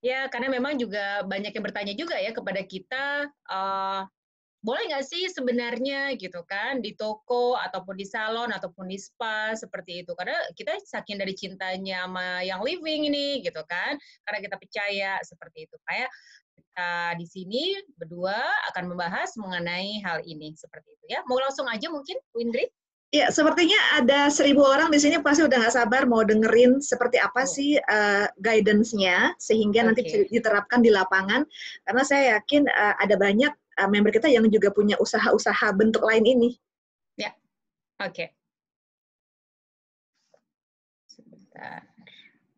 Ya, karena memang juga banyak yang bertanya juga ya kepada kita, boleh nggak sih sebenarnya gitu kan di toko ataupun di salon ataupun di spa seperti itu. Karena kita saking dari cintanya sama yang living ini gitu kan, karena kita percaya seperti itu. Kayak kita di sini berdua akan membahas mengenai hal ini seperti itu ya. Mau langsung aja mungkin, Windri? Ya, sepertinya ada 1.000 orang di sini pasti udah nggak sabar mau dengerin seperti apa Oh, sih guidance-nya sehingga nanti bisa oke. diterapkan di lapangan. Karena saya yakin ada banyak member kita yang juga punya usaha-usaha bentuk lain ini. Ya, oke. Sebentar.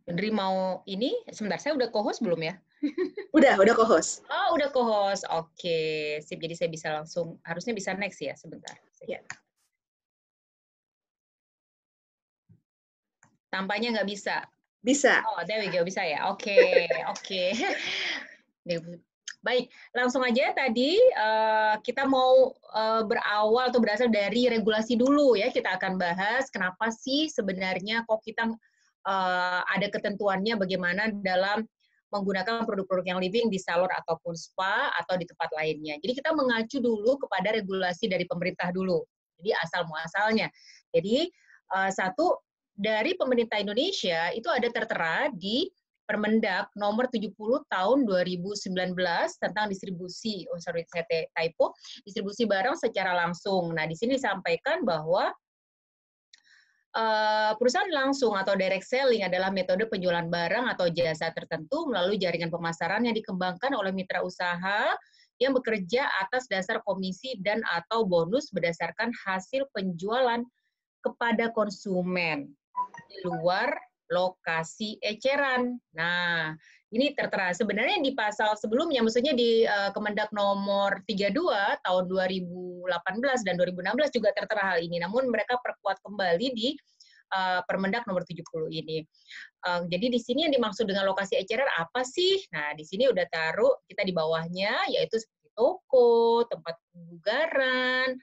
Windri mau ini, sebentar, saya udah co-host belum ya? Udah co-host. Oh, udah co-host. Oke, sip. Jadi saya bisa langsung, harusnya bisa next ya, sebentar. Ya. Tampaknya nggak bisa. Bisa. Oh, there we go, bisa ya. Oke, oke. Baik, langsung aja tadi kita mau berawal atau berasal dari regulasi dulu ya. Kita akan bahas kenapa sih sebenarnya kok kita ada ketentuannya bagaimana dalam menggunakan produk-produk yang living di salon ataupun spa atau di tempat lainnya. Jadi kita mengacu dulu kepada regulasi dari pemerintah dulu. Jadi asal muasalnya. Jadi satu dari pemerintah Indonesia itu ada tertera di Permendak nomor 70 tahun 2019 tentang distribusi, oh sorry saya typo, distribusi barang secara langsung. Nah, di sini disampaikan bahwa perusahaan langsung atau direct selling adalah metode penjualan barang atau jasa tertentu melalui jaringan pemasaran yang dikembangkan oleh mitra usaha yang bekerja atas dasar komisi dan atau bonus berdasarkan hasil penjualan kepada konsumen di luar lokasi eceran. Nah, ini tertera. Sebenarnya di pasal sebelumnya, maksudnya di Kemendak nomor 32 tahun 2018 dan 2016 juga tertera hal ini. Namun mereka perkuat kembali di Permendak nomor 70 ini. Jadi di sini yang dimaksud dengan lokasi eceran apa sih? Nah, di sini udah taruh kita di bawahnya, yaitu seperti toko, tempat pembugaran,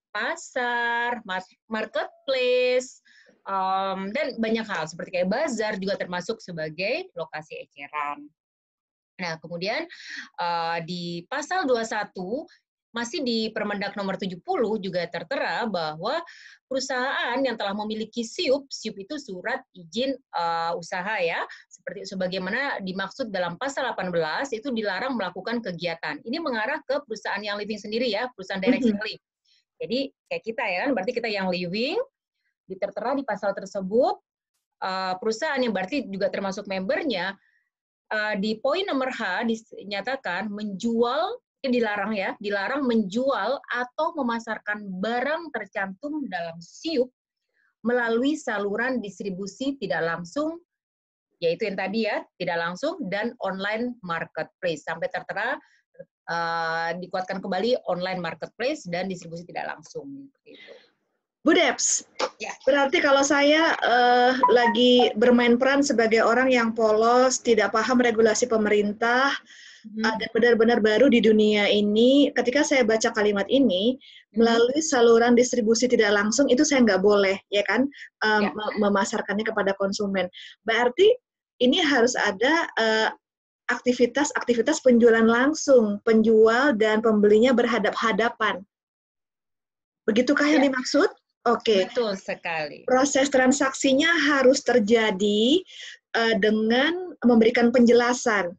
pasar, marketplace, dan banyak hal seperti kayak bazar juga termasuk sebagai lokasi eceran. Nah, kemudian di pasal 21 masih di Permendak nomor 70 juga tertera bahwa perusahaan yang telah memiliki SIUP itu surat izin usaha ya, seperti sebagaimana dimaksud dalam pasal 18 itu dilarang melakukan kegiatan. Ini mengarah ke perusahaan yang living sendiri ya, perusahaan direct selling. Jadi kayak kita ya, berarti kita yang living, ditertera di pasal tersebut, perusahaan yang berarti juga termasuk membernya, di poin nomor H dinyatakan menjual, dilarang ya, dilarang menjual atau memasarkan barang tercantum dalam SIUP melalui saluran distribusi tidak langsung, yaitu yang tadi ya, tidak langsung, dan online marketplace. Sampai tertera dikuatkan kembali online marketplace dan distribusi tidak langsung. Gitu. Bu Debs, Ya. berarti kalau saya lagi bermain peran sebagai orang yang polos, tidak paham regulasi pemerintah, dan benar-benar baru di dunia ini, ketika saya baca kalimat ini, melalui saluran distribusi tidak langsung, itu saya nggak boleh, ya kan, memasarkannya kepada konsumen. Berarti ini harus ada aktivitas-aktivitas penjualan langsung, penjual dan pembelinya berhadap-hadapan. Begitukah yang Ya, dimaksud? Oke. betul sekali. Proses transaksinya harus terjadi dengan memberikan penjelasan.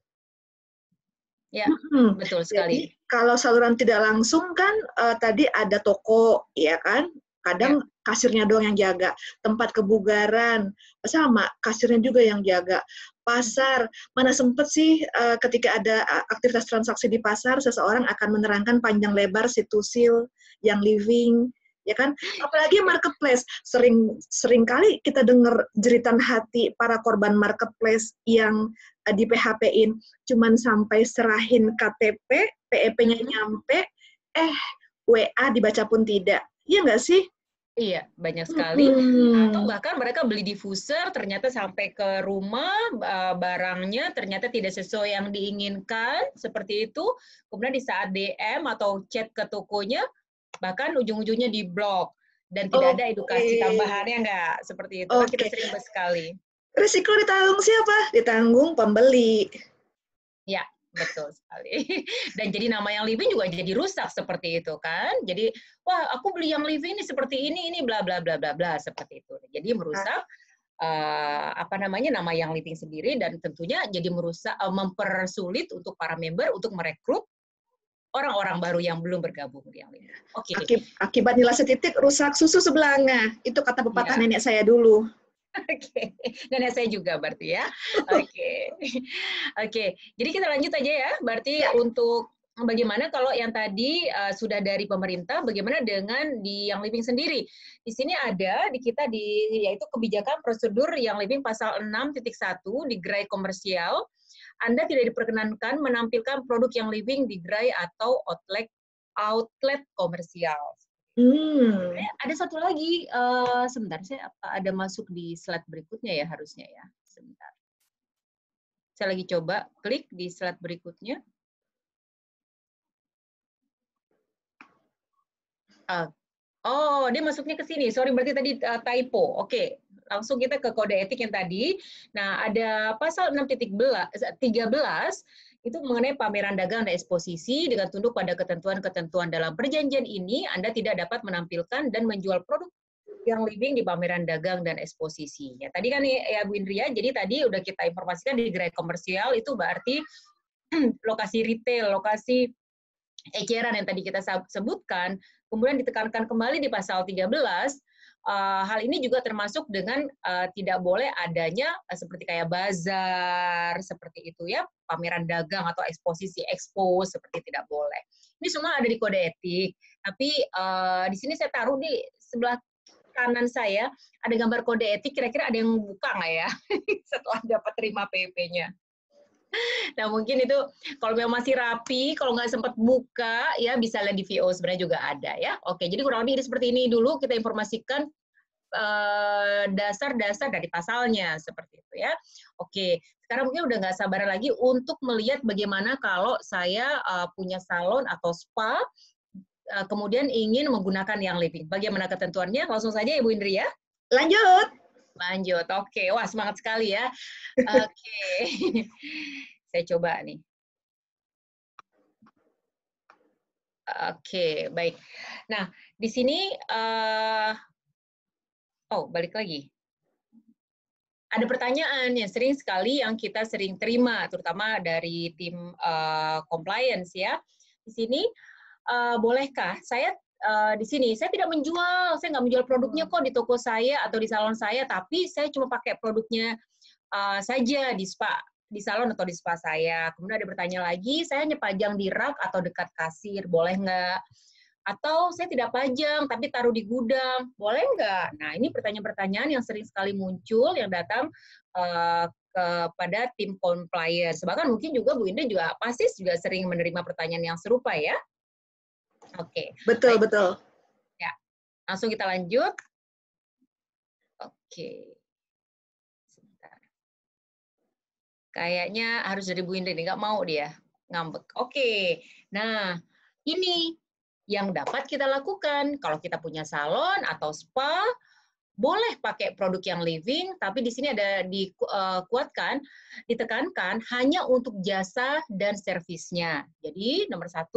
Ya, betul Jadi sekali. kalau saluran tidak langsung kan tadi ada toko, ya kan? Ya. Kadang kasirnya doang yang jaga. Tempat kebugaran sama kasirnya juga yang jaga. Pasar, mana sempet sih ketika ada aktivitas transaksi di pasar, seseorang akan menerangkan panjang lebar situsil yang living, ya kan? Apalagi marketplace, sering kali kita dengar jeritan hati para korban marketplace yang di PHP-in, cuman sampai serahin KTP, PEP-nya nyampe, WA dibaca pun tidak. Iya nggak sih? Iya, banyak sekali. Atau bahkan mereka beli diffuser, ternyata sampai ke rumah, barangnya ternyata tidak sesuai yang diinginkan, seperti itu. Kemudian di saat DM atau chat ke tokonya, bahkan ujung-ujungnya di blok. Dan tidak ada edukasi tambahannya, nggak? Seperti itu. Kan kita Oke. sering sekali. Risiko ditanggung siapa? Ditanggung pembeli. Ya, betul sekali. Dan jadi nama yang living juga jadi rusak seperti itu kan. Jadi, wah aku beli yang living ini seperti ini bla bla bla bla bla seperti itu. Jadi merusak apa namanya nama yang living sendiri dan tentunya jadi merusak mempersulit untuk para member untuk merekrut orang-orang baru yang belum bergabung di yang living. Oke. Akibat nilai setitik rusak susu sebelanga. Itu kata pepatah Ya. nenek saya dulu. Oke, nenek saya juga berarti ya. Oke, oke. Jadi kita lanjut aja ya. Berarti untuk bagaimana kalau yang tadi sudah dari pemerintah, bagaimana dengan di yang living sendiri? Di sini ada di kita yaitu kebijakan prosedur yang living pasal 6.1 di gerai komersial. Anda tidak diperkenankan menampilkan produk yang living di gerai atau outlet komersial. Ada satu lagi, sebentar, saya ada masuk di slide berikutnya ya harusnya ya. Sebentar. Saya lagi coba klik di slide berikutnya. Oh, dia masuknya ke sini. Sorry, berarti tadi typo. Oke, langsung kita ke kode etik yang tadi. Nah, ada pasal 6.13 itu mengenai pameran dagang dan eksposisi dengan tunduk pada ketentuan-ketentuan dalam perjanjian ini, Anda tidak dapat menampilkan dan menjual produk yang living di pameran dagang dan eksposisi. Ya, tadi kan ya Bu Indria, jadi tadi udah kita informasikan di gerai komersial itu berarti lokasi retail, lokasi eceran yang tadi kita sebutkan, kemudian ditekankan kembali di pasal 13, hal ini juga termasuk dengan tidak boleh adanya seperti kayak bazar, seperti itu ya, pameran dagang atau eksposisi, expose, seperti tidak boleh. Ini semua ada di kode etik, tapi di sini saya taruh di sebelah kanan saya, ada gambar kode etik, kira-kira ada yang buka nggak ya setelah dapat terima PP-nya? Nah, mungkin itu kalau memang masih rapi, kalau nggak sempat buka, ya bisa lihat di VO, sebenarnya juga ada ya. Oke, jadi kurang lebih seperti ini dulu kita informasikan dasar-dasar dari pasalnya, seperti itu ya. Oke, sekarang mungkin udah nggak sabar lagi untuk melihat bagaimana kalau saya punya salon atau spa, kemudian ingin menggunakan yang living. Bagaimana ketentuannya? Langsung saja Ibu Indri ya. Lanjut. Lanjut, oke. Wah, semangat sekali ya. Oke. Saya coba nih. Oke, baik. Nah, di sini, balik lagi. Ada pertanyaan yang sering sekali yang kita sering terima, terutama dari tim compliance ya. Di sini, bolehkah saya di sini, saya tidak menjual, saya nggak menjual produknya kok di toko saya atau di salon saya, tapi saya cuma pakai produknya saja di salon atau di spa saya. Kemudian ada bertanya lagi, saya hanya pajang di rak atau dekat kasir, boleh nggak? Atau saya tidak pajang, tapi taruh di gudang, boleh nggak? Nah, ini pertanyaan-pertanyaan yang sering sekali muncul, yang datang kepada tim compliance. Bahkan mungkin juga Bu Indah juga pasti juga sering menerima pertanyaan yang serupa ya. Oke. Betul, baik. betul. Ya, langsung kita lanjut. Oke. Sebentar. Kayaknya harus dari Bu Indri, nggak mau dia ngambek. Oke. Nah, ini yang dapat kita lakukan. Kalau kita punya salon atau spa, boleh pakai produk yang living, tapi di sini ada dikuatkan, ditekankan hanya untuk jasa dan servisnya. Jadi nomor 1,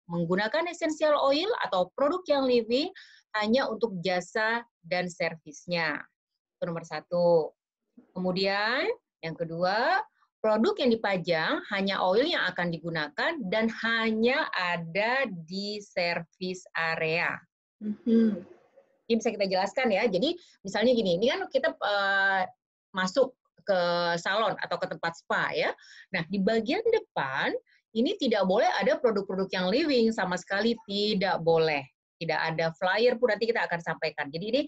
menggunakan essential oil atau produk yang living hanya untuk jasa dan servisnya. Itu nomor 1. Kemudian yang kedua, produk yang dipajang hanya oil yang akan digunakan dan hanya ada di service area. Ini bisa kita jelaskan ya. Jadi misalnya gini, ini kan kita masuk ke salon atau ke tempat spa ya. Nah, di bagian depan ini tidak boleh ada produk-produk yang living, sama sekali tidak boleh. Tidak ada flyer pun, nanti kita akan sampaikan. Jadi ini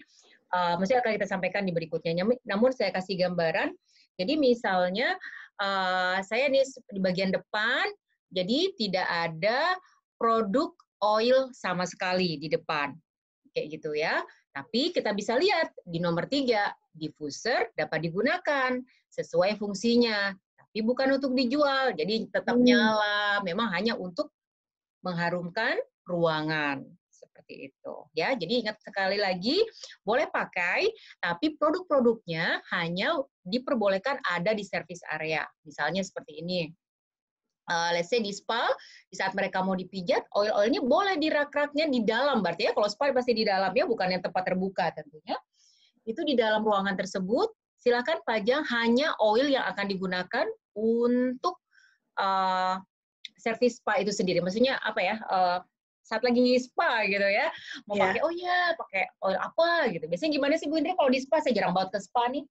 mesti akan kita sampaikan di berikutnya. Namun saya kasih gambaran. Jadi misalnya saya nih di bagian depan, jadi tidak ada produk oil sama sekali di depan. Kayak gitu ya. Tapi kita bisa lihat di nomor 3, diffuser dapat digunakan sesuai fungsinya, tapi bukan untuk dijual. Jadi tetap nyala, memang hanya untuk mengharumkan ruangan. seperti itu. Ya, jadi ingat sekali lagi, boleh pakai, tapi produk-produknya hanya diperbolehkan ada di service area. Misalnya seperti ini. Let's say di spa, di saat mereka mau dipijat, oil-oilnya boleh di rak-raknya di dalam, berarti ya kalau spa pasti di dalam ya, bukan yang tempat terbuka tentunya. Itu di dalam ruangan tersebut, silakan pajang hanya oil yang akan digunakan untuk servis spa itu sendiri. Maksudnya apa ya? Saat lagi spa gitu ya, mau Ya. pakai, oh ya pakai oil apa gitu. Biasanya gimana sih Bu Indri kalau di spa? Saya jarang banget ke spa nih.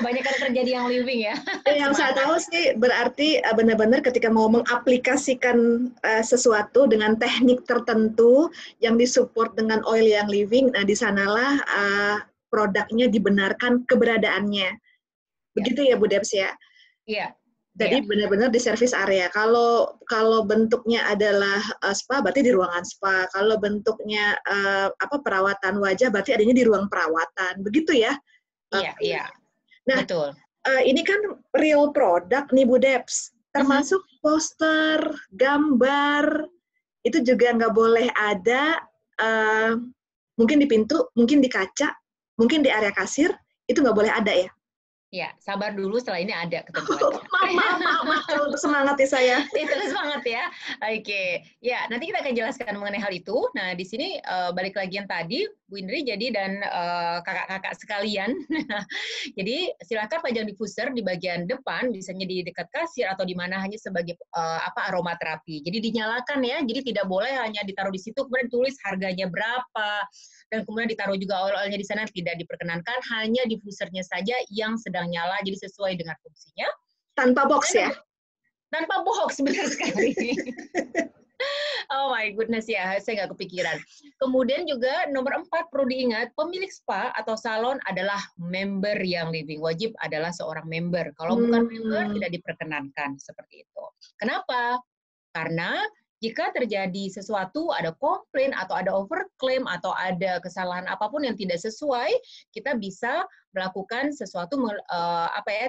Kebanyakan kerja di yang living ya. Yang saya tahu sih berarti benar-benar ketika mau mengaplikasikan sesuatu dengan teknik tertentu yang disupport dengan oil yang living, nah di sanalah produknya dibenarkan keberadaannya. Begitu ya Bu Debs ya? Iya. Jadi benar-benar di service area. Kalau bentuknya adalah spa, berarti di ruangan spa. Kalau bentuknya perawatan wajah, berarti adanya di ruang perawatan. Begitu ya? Iya, iya. Nah, betul. Ini kan real product nih Bu Debs, termasuk poster, gambar, itu juga nggak boleh ada, mungkin di pintu, mungkin di kaca, mungkin di area kasir, itu nggak boleh ada ya? Ya, sabar dulu, setelah ini ada ketentuannya. Maaf, terlalu semangat ya saya. Terus semangat ya. Oke, ya nanti kita akan jelaskan mengenai hal itu. Nah, di sini balik lagi yang tadi, Bu Indri, jadi dan kakak-kakak sekalian. Jadi silakan pajang diffuser di bagian depan, misalnya di dekat kasir atau di mana hanya sebagai aromaterapi. Jadi dinyalakan ya, jadi tidak boleh hanya ditaruh di situ kemudian tulis harganya berapa dan kemudian ditaruh juga oil-oilnya di sana, tidak diperkenankan, hanya diffusernya saja yang sedang nyala, jadi sesuai dengan fungsinya. Tanpa box ya? Tanpa box, benar sekali. Oh my goodness ya, saya nggak kepikiran. Kemudian juga nomor 4 perlu diingat, pemilik spa atau salon adalah member yang living. Wajib adalah seorang member. Kalau bukan member, tidak diperkenankan seperti itu. Kenapa? Karena jika terjadi sesuatu, ada komplain atau ada overclaim atau ada kesalahan apapun yang tidak sesuai, kita bisa melakukan sesuatu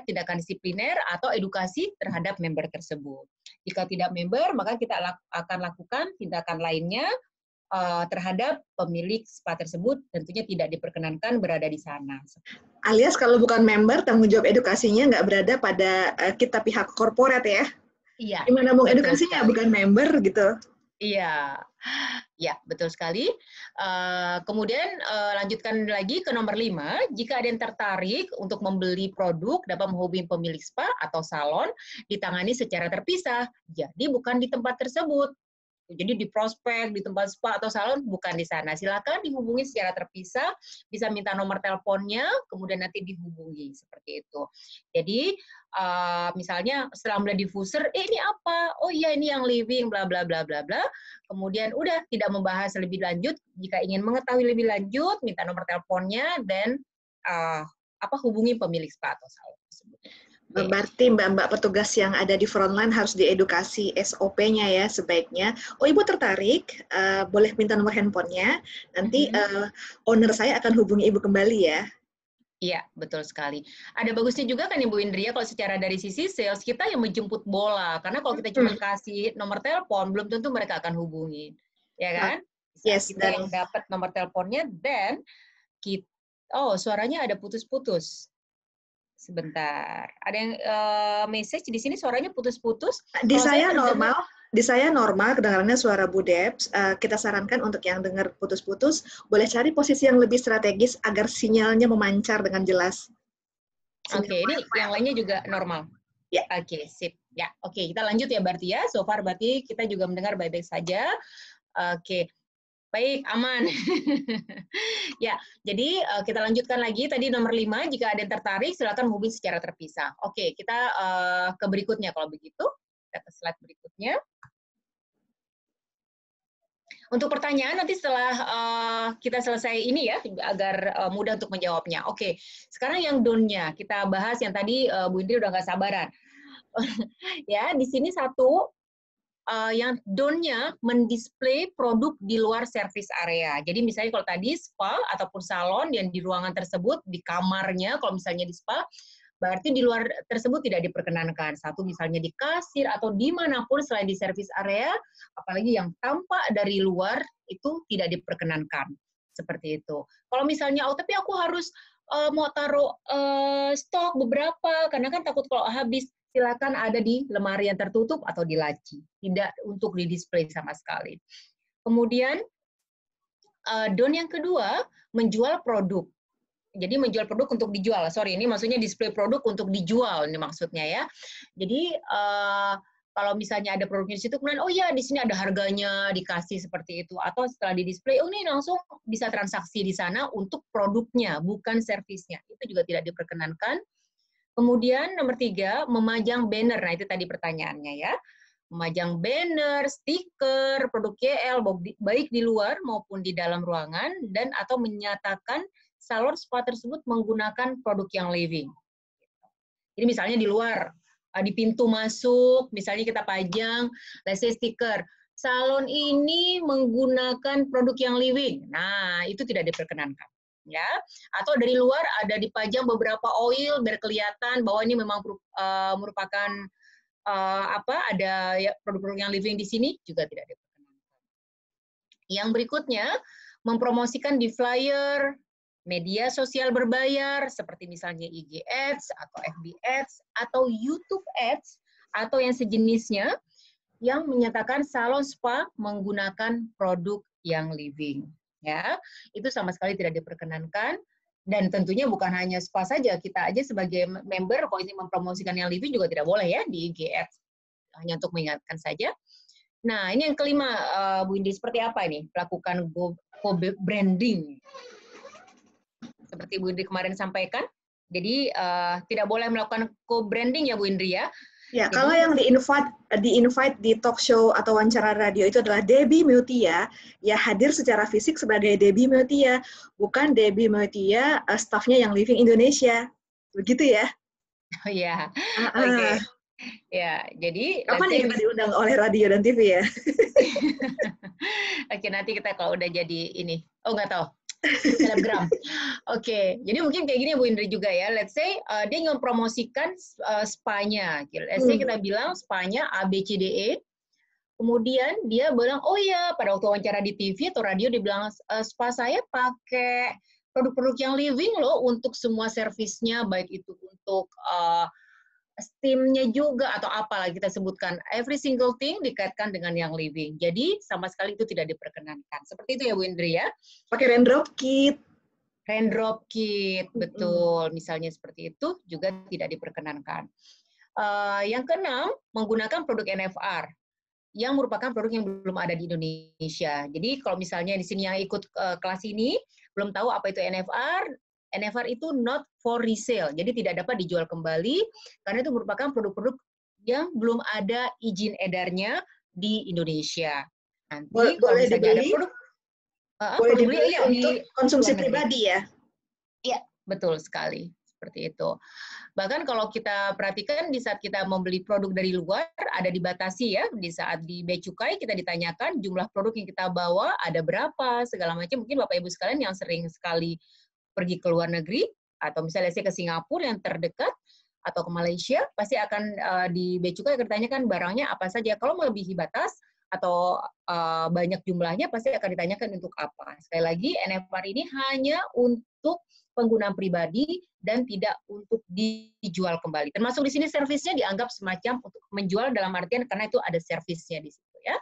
tindakan disipliner atau edukasi terhadap member tersebut. Jika tidak member, maka kita akan lakukan tindakan lainnya terhadap pemilik spa tersebut, tentunya tidak diperkenankan berada di sana. Alias kalau bukan member, tanggung jawab edukasinya nggak berada pada kita pihak korporat ya? Iya. Gimana mau edukasinya, bukan member gitu? Iya, ya betul sekali. Kemudian lanjutkan lagi ke nomor 5, jika ada yang tertarik untuk membeli produk dapat menghubungi pemilik spa atau salon, ditangani secara terpisah. Jadi bukan di tempat tersebut. Jadi di prospek, di tempat spa atau salon, bukan di sana. Silakan dihubungi secara terpisah, bisa minta nomor teleponnya, kemudian nanti dihubungi, seperti itu. Jadi, misalnya setelah melihat diffuser, ini apa? Oh iya, ini yang living, bla bla bla bla bla. Kemudian udah tidak membahas lebih lanjut. Jika ingin mengetahui lebih lanjut, minta nomor teleponnya dan hubungi pemilik spa atau salon tersebut. Berarti mbak-mbak petugas yang ada di frontline harus diedukasi SOP-nya ya sebaiknya. Oh, Ibu tertarik, boleh minta nomor handphonenya. Nanti owner saya akan hubungi Ibu kembali ya. Iya, betul sekali. Ada bagusnya juga kan Ibu Indria, kalau secara dari sisi sales, kita yang menjemput bola. Karena kalau kita cuma kasih nomor telepon, belum tentu mereka akan hubungi. Ya kan? Yes, kita yang dapat nomor teleponnya, dan suaranya ada putus-putus. Sebentar. Ada yang message di sini suaranya putus-putus. Di saya normal, kedengarannya suara Bu Debs. Kita sarankan untuk yang dengar putus-putus, boleh cari posisi yang lebih strategis agar sinyalnya memancar dengan jelas. Oke, ini yang lainnya juga normal. Ya. Oke, sip. Ya, oke, kita lanjut ya berarti ya. So far berarti kita juga mendengar baik-baik saja. Oke. Baik, aman. Ya, jadi kita lanjutkan lagi. Tadi nomor 5, jika ada yang tertarik, silakan hubungi secara terpisah. Oke, kita ke berikutnya kalau begitu. Kita ke slide berikutnya. Untuk pertanyaan nanti setelah kita selesai ini ya, agar mudah untuk menjawabnya. Oke, sekarang yang down-nya. Kita bahas yang tadi Bu Indri udah nggak sabaran. Ya, di sini satu, yang down-nya mendisplay produk di luar service area. Jadi misalnya kalau tadi spa ataupun salon yang di ruangan tersebut, di kamarnya, kalau misalnya di spa, berarti di luar tersebut tidak diperkenankan. Satu misalnya di kasir atau dimanapun selain di service area, apalagi yang tampak dari luar itu tidak diperkenankan. Seperti itu. Kalau misalnya, oh tapi aku harus mau taruh stok beberapa, karena kan takut kalau habis, silakan ada di lemari yang tertutup atau di laci. Tidak untuk di-display sama sekali. Kemudian, don yang kedua, menjual produk. Jadi menjual produk untuk dijual. Sorry, ini maksudnya display produk untuk dijual ini maksudnya ya. Jadi kalau misalnya ada produknya di situ, kemudian oh ya di sini ada harganya dikasih seperti itu, atau setelah di display oh ini langsung bisa transaksi di sana untuk produknya bukan servisnya. Itu juga tidak diperkenankan. Kemudian nomor 3, memajang banner. Nah itu tadi pertanyaannya ya. Memajang banner, stiker, produk KL baik di luar maupun di dalam ruangan dan atau menyatakan salon spa tersebut menggunakan produk yang living. Jadi misalnya di luar, di pintu masuk, misalnya kita pajang, let's say stiker, salon ini menggunakan produk yang living. Nah, itu tidak diperkenankan. Ya, atau dari luar ada dipajang beberapa oil biar kelihatan bahwa ini memang merupakan ada produk-produk yang living di sini juga tidak diperkenankan. Yang berikutnya, mempromosikan di flyer, media sosial berbayar, seperti misalnya IG Ads, atau FB Ads, atau YouTube Ads, atau yang sejenisnya, yang menyatakan salon spa menggunakan produk yang living. Ya, itu sama sekali tidak diperkenankan. Dan tentunya bukan hanya spa saja, kita aja sebagai member, kalau ini mempromosikan yang living juga tidak boleh ya di IG Ads. Hanya untuk mengingatkan saja. Nah, ini yang kelima, Bu Indi, seperti apa ini? Melakukan co-branding. Seperti Bu Indri kemarin sampaikan, jadi tidak boleh melakukan co-branding ya Bu Indri ya. Ya, jadi, kalau yang di-invite di talk show atau wawancara radio itu adalah Debbie Mutia, ya hadir secara fisik sebagai Debbie Mutia, bukan Debbie Mutia, stafnya yang living Indonesia. Begitu ya? Oh ya, oke. Ya, jadi kapan ya kita diundang oleh radio dan TV ya? Oke, nanti kita kalau udah jadi ini, nggak tahu. Selebgram. Oke, jadi mungkin kayak gini Bu Indri juga ya. Let's say dia ingin mempromosikan spa-nya. Let's say kita bilang spa-nya A, B, C, D, E. Kemudian dia bilang, oh ya, pada waktu wawancara di TV atau radio dia bilang, spa saya pakai produk-produk yang living loh untuk semua servisnya, baik itu untuk steam-nya juga atau apalah kita sebutkan. Every single thing dikaitkan dengan yang living. Jadi sama sekali itu tidak diperkenankan. Seperti itu ya Bu Indri ya. Pakai raindrop kit. Raindrop kit, betul. Misalnya seperti itu juga tidak diperkenankan. Yang keenam, menggunakan produk NFR yang merupakan produk yang belum ada di Indonesia. Jadi kalau misalnya di sini yang ikut kelas ini belum tahu apa itu NFR, NFR itu not for resale, jadi tidak dapat dijual kembali karena itu merupakan produk-produk yang belum ada izin edarnya di Indonesia. Nanti kalau misalnya ada produk, boleh dibeli untuk konsumsi pribadi ya? Iya, betul sekali. Seperti itu. Bahkan kalau kita perhatikan di saat kita membeli produk dari luar, ada dibatasi ya, di saat di bea cukai kita ditanyakan jumlah produk yang kita bawa ada berapa, segala macam. Mungkin Bapak Ibu sekalian yang sering sekali pergi ke luar negeri, atau misalnya ke Singapura yang terdekat, atau ke Malaysia, pasti akan di bea cukai ditanyakan barangnya apa saja. Kalau melebihi batas, atau banyak jumlahnya, pasti akan ditanyakan untuk apa. Sekali lagi, NFR ini hanya untuk penggunaan pribadi dan tidak untuk dijual kembali. Termasuk di sini servisnya dianggap semacam untuk menjual dalam artian karena itu ada servisnya di situ ya.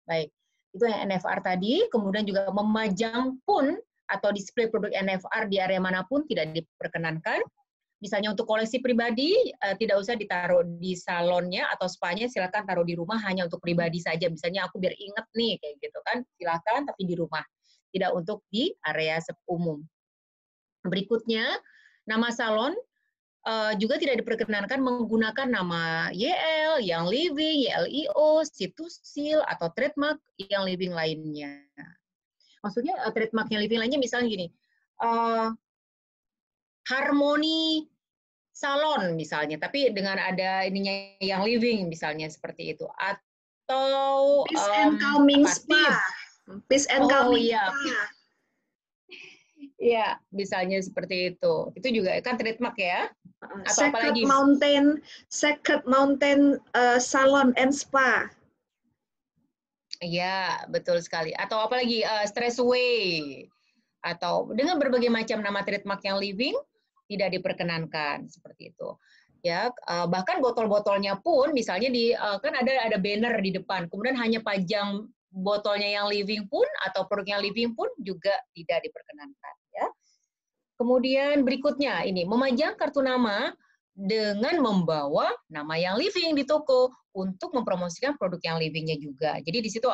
Baik, itu yang NFR tadi. Kemudian juga memajang pun atau display produk NFR di area manapun tidak diperkenankan. Misalnya untuk koleksi pribadi tidak usah ditaruh di salonnya atau spa-nya, silakan taruh di rumah hanya untuk pribadi saja. Misalnya aku biar ingat nih kayak gitu kan, silakan tapi di rumah, tidak untuk di area umum. Berikutnya, nama salon juga tidak diperkenankan menggunakan nama YL, yang living, YLIO, situs seal, atau trademark yang living lainnya. Maksudnya trademark yang living lainnya misalnya gini, Harmoni Salon misalnya, tapi dengan ada ininya yang living misalnya seperti itu. Atau Peace and Calming Spa. Peace and Calming Spa. Iya, misalnya seperti itu. Itu juga kan trademark ya? Atau Sacred apalagi? Mountain Salon and Spa. Iya, betul sekali. Atau apalagi Stressway. Atau dengan berbagai macam nama trademark yang living tidak diperkenankan seperti itu. Ya, bahkan botol-botolnya pun misalnya kan ada banner di depan, kemudian hanya pajang botolnya yang living pun atau produk yang living pun juga tidak diperkenankan ya. Kemudian berikutnya ini memajang kartu nama dengan membawa nama yang living di toko untuk mempromosikan produk yang livingnya juga. Jadi di situ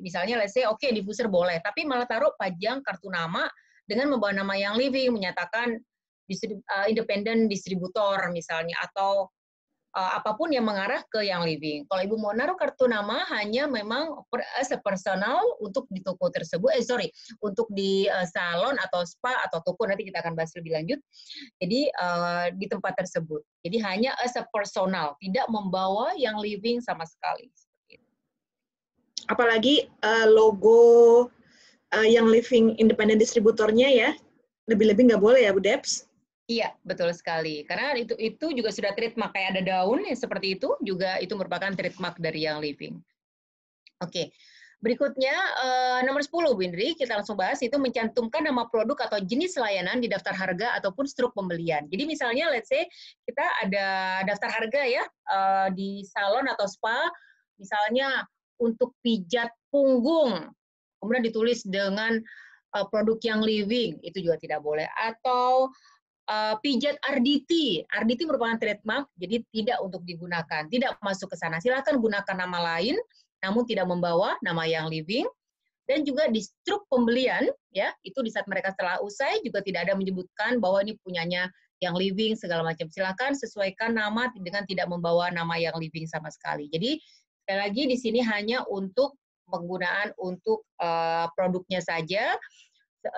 misalnya let's say oke, diffuser boleh, tapi malah taruh pajang kartu nama dengan membawa nama yang living, menyatakan independen distributor misalnya, atau apapun yang mengarah ke yang living. Kalau Ibu mau naruh kartu nama hanya memang as a personal untuk di toko tersebut, untuk di salon atau spa atau toko, nanti kita akan bahas lebih lanjut. Jadi di tempat tersebut. Jadi hanya as a personal, tidak membawa yang living sama sekali. Apalagi logo yang living independent distributornya ya, lebih-lebih nggak boleh ya Bu Debs? Iya, betul sekali. Karena itu juga sudah trademark, kayak ada daun yang seperti itu, juga itu merupakan trademark dari yang living. Oke. Berikutnya, nomor 10, Bu Indri, kita langsung bahas, itu mencantumkan nama produk atau jenis layanan di daftar harga ataupun struk pembelian. Jadi misalnya, let's say, kita ada daftar harga ya, di salon atau spa, misalnya untuk pijat punggung, kemudian ditulis dengan produk yang living, itu juga tidak boleh. Atau pijat RDT. RDT merupakan trademark, jadi tidak untuk digunakan, tidak masuk ke sana. Silakan gunakan nama lain, namun tidak membawa nama yang living. Dan juga di struk pembelian, ya itu di saat mereka setelah usai juga tidak ada menyebutkan bahwa ini punyanya yang living segala macam. Silakan sesuaikan nama dengan tidak membawa nama yang living sama sekali. Jadi sekali lagi di sini hanya untuk penggunaan untuk produknya saja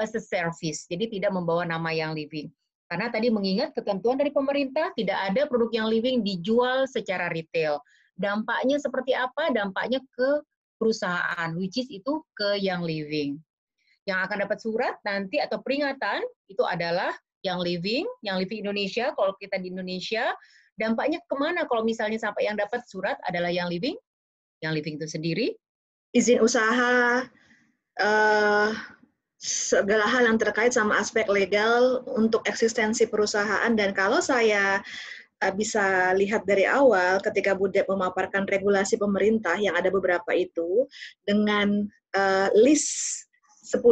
as a service. Jadi tidak membawa nama yang living. Karena tadi mengingat ketentuan dari pemerintah, tidak ada produk yang living dijual secara retail. Dampaknya seperti apa? Dampaknya ke perusahaan, which is itu ke yang living. Yang akan dapat surat nanti atau peringatan, itu adalah yang living Indonesia, kalau kita di Indonesia, dampaknya kemana kalau misalnya sampai yang dapat surat adalah yang living itu sendiri. Izin usaha, segala hal yang terkait sama aspek legal untuk eksistensi perusahaan. Dan kalau saya bisa lihat dari awal ketika Bu Dep memaparkan regulasi pemerintah yang ada beberapa itu dengan list 10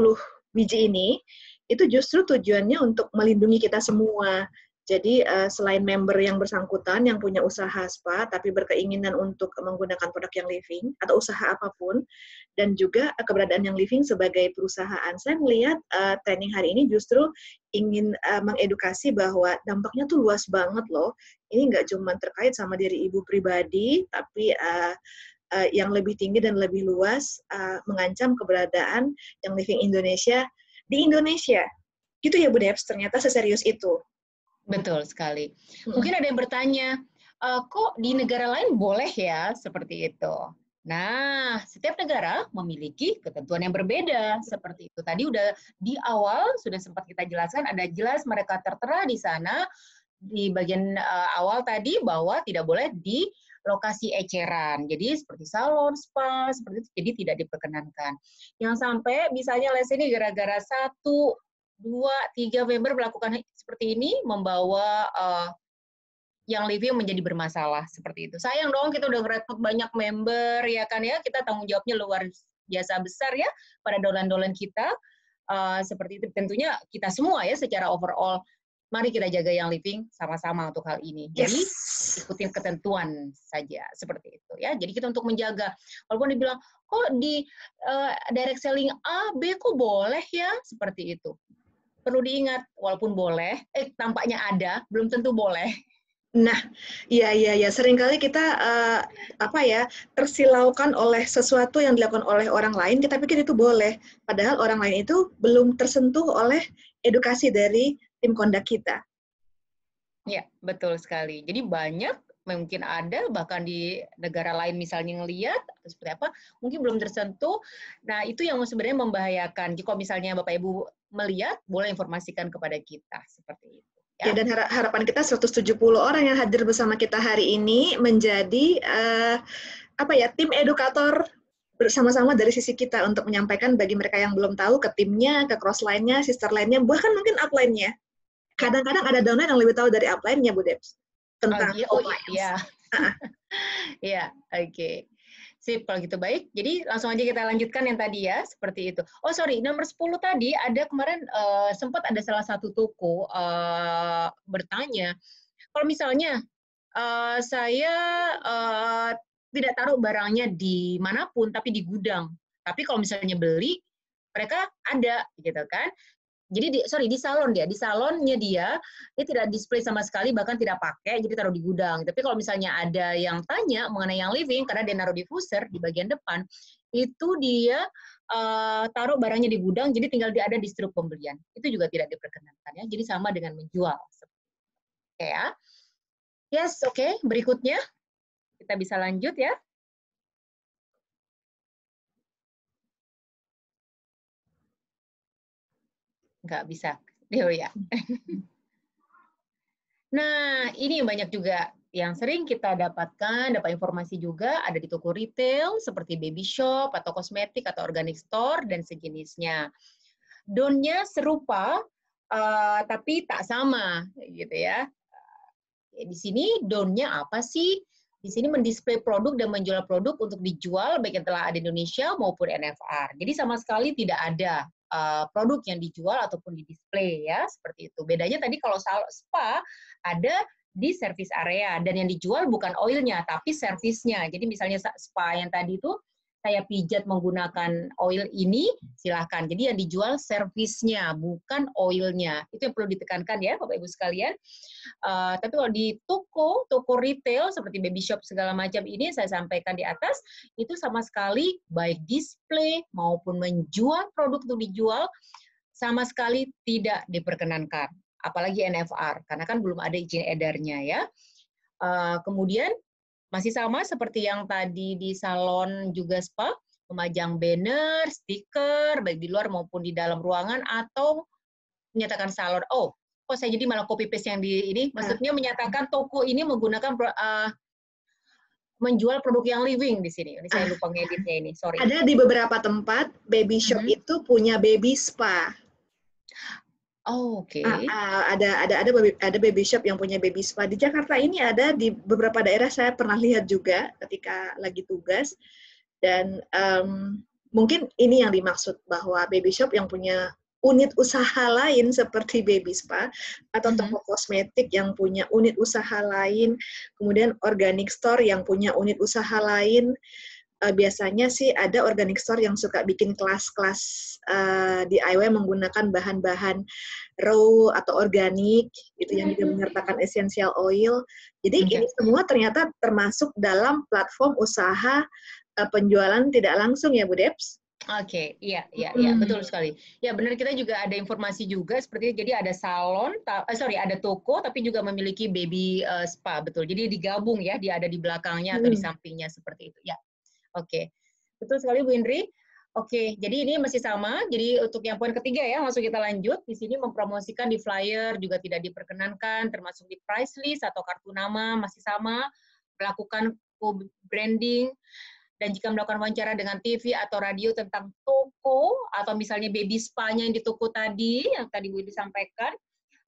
biji ini, itu justru tujuannya untuk melindungi kita semua. Jadi selain member yang bersangkutan yang punya usaha spa tapi berkeinginan untuk menggunakan produk yang living atau usaha apapun, dan juga keberadaan yang living sebagai perusahaan. Saya melihat training hari ini justru ingin mengedukasi bahwa dampaknya tuh luas banget loh. Ini nggak cuma terkait sama diri ibu pribadi, tapi yang lebih tinggi dan lebih luas, mengancam keberadaan yang living Indonesia di Indonesia. Gitu ya Bu Debs, ternyata seserius itu. Betul sekali. Mungkin ada yang bertanya, kok di negara lain boleh ya seperti itu? Nah, setiap negara memiliki ketentuan yang berbeda seperti itu. Tadi udah di awal sudah sempat kita jelaskan, ada jelas mereka tertera di sana di bagian awal tadi bahwa tidak boleh di lokasi eceran. Jadi seperti salon, spa, seperti itu, jadi tidak diperkenankan. Yang sampai misalnya les ini gara-gara 1, 2, 3 member melakukan seperti ini, membawa yang living menjadi bermasalah seperti itu. Sayang dong, kita udah ngerekrut banyak member ya kan ya, kita tanggung jawabnya luar biasa besar ya pada dolan-dolan kita. Seperti itu tentunya kita semua ya secara overall, mari kita jaga yang living sama-sama untuk hal ini. Jadi ikutin ketentuan saja seperti itu ya. Jadi kita untuk menjaga, walaupun dibilang kok di direct selling A, B kok boleh ya seperti itu. Perlu diingat, walaupun boleh, tampaknya ada, belum tentu boleh. Nah, iya. Seringkali kita tersilaukan oleh sesuatu yang dilakukan oleh orang lain, kita pikir itu boleh. Padahal orang lain itu belum tersentuh oleh edukasi dari tim kondak kita. Ya, betul sekali. Jadi banyak, mungkin ada, bahkan di negara lain misalnya ngelihat, atau seperti apa, mungkin belum tersentuh. Nah, itu yang sebenarnya membahayakan. Jika misalnya Bapak Ibu melihat, boleh informasikan kepada kita seperti itu. Ya, dan harapan kita 170 orang yang hadir bersama kita hari ini menjadi tim edukator bersama-sama dari sisi kita untuk menyampaikan bagi mereka yang belum tahu ke timnya, ke cross line-nya, sister line-nya, bahkan mungkin upline-nya. Kadang-kadang ada downline yang lebih tahu dari upline-nya, Bu Debs. Tentang iya. Iya, oke. Sip, kalau gitu baik. Jadi langsung aja kita lanjutkan yang tadi ya, seperti itu. Oh sorry, nomor 10 tadi ada kemarin sempat ada salah satu toko bertanya, kalau misalnya saya tidak taruh barangnya di manapun, tapi di gudang. Tapi kalau misalnya beli, mereka ada, gitu kan. Jadi di salonnya dia tidak display sama sekali, bahkan tidak pakai, jadi taruh di gudang. Tapi kalau misalnya ada yang tanya mengenai yang living, karena dia naruh diffuser di bagian depan, itu dia taruh barangnya di gudang, jadi tinggal dia ada di struk pembelian. Itu juga tidak diperkenankan ya. Jadi sama dengan menjual. Oke ya. Yes, oke. Berikutnya kita bisa lanjut ya. Nggak bisa. Oh ya. Nah, ini banyak juga yang sering kita dapatkan, dapat informasi juga ada di toko retail seperti baby shop atau kosmetik atau organic store dan sejenisnya. Down-nya serupa, tapi tak sama, gitu ya. Di sini down-nya apa sih? Di sini mendisplay produk dan menjual produk untuk dijual baik yang telah ada di Indonesia maupun NFR. Jadi sama sekali tidak ada produk yang dijual ataupun di display ya, seperti itu. Bedanya tadi kalau spa ada di service area dan yang dijual bukan oilnya tapi servisnya. Jadi misalnya spa yang tadi itu saya pijat menggunakan oil ini, silahkan. Jadi yang dijual servisnya, bukan oilnya. Itu yang perlu ditekankan ya, Bapak-Ibu sekalian. Tapi kalau di toko retail, seperti baby shop segala macam ini, saya sampaikan di atas, itu sama sekali baik display maupun menjual produk untuk dijual, sama sekali tidak diperkenankan. Apalagi NFR, karena kan belum ada izin edarnya ya. Kemudian, masih sama seperti yang tadi di salon juga spa, memajang banner, stiker, baik di luar maupun di dalam ruangan, atau menyatakan salon, saya jadi malah copy paste yang di ini, maksudnya menyatakan toko ini menggunakan menjual produk yang living di sini. Ini saya lupa ngeditnya ini, sorry. Ada di beberapa tempat, baby shop itu punya baby spa. Oh, oke. Ada baby shop yang punya baby spa di Jakarta ini, ada di beberapa daerah saya pernah lihat juga ketika lagi tugas, dan mungkin ini yang dimaksud bahwa baby shop yang punya unit usaha lain seperti baby spa atau toko kosmetik yang punya unit usaha lain, kemudian organic store yang punya unit usaha lain. Biasanya sih ada organic store yang suka bikin kelas-kelas DIY menggunakan bahan-bahan raw atau organik, itu yang juga menyertakan essential oil. Jadi ini semua ternyata termasuk dalam platform usaha penjualan tidak langsung ya, Bu Debs? Oke, iya, betul sekali. Ya benar, kita juga ada informasi juga seperti itu. Jadi ada salon, ada toko, tapi juga memiliki baby spa, betul. Jadi digabung ya, dia ada di belakangnya atau di sampingnya seperti itu. Ya. Oke, betul sekali Bu Indri. Oke, jadi ini masih sama. Jadi untuk yang poin ketiga ya, langsung kita lanjut. Di sini mempromosikan di flyer juga tidak diperkenankan, termasuk di price list atau kartu nama masih sama. Melakukan co-branding, dan jika melakukan wawancara dengan TV atau radio tentang toko, atau misalnya baby spa-nya yang di toko tadi, yang tadi Bu Indri sampaikan,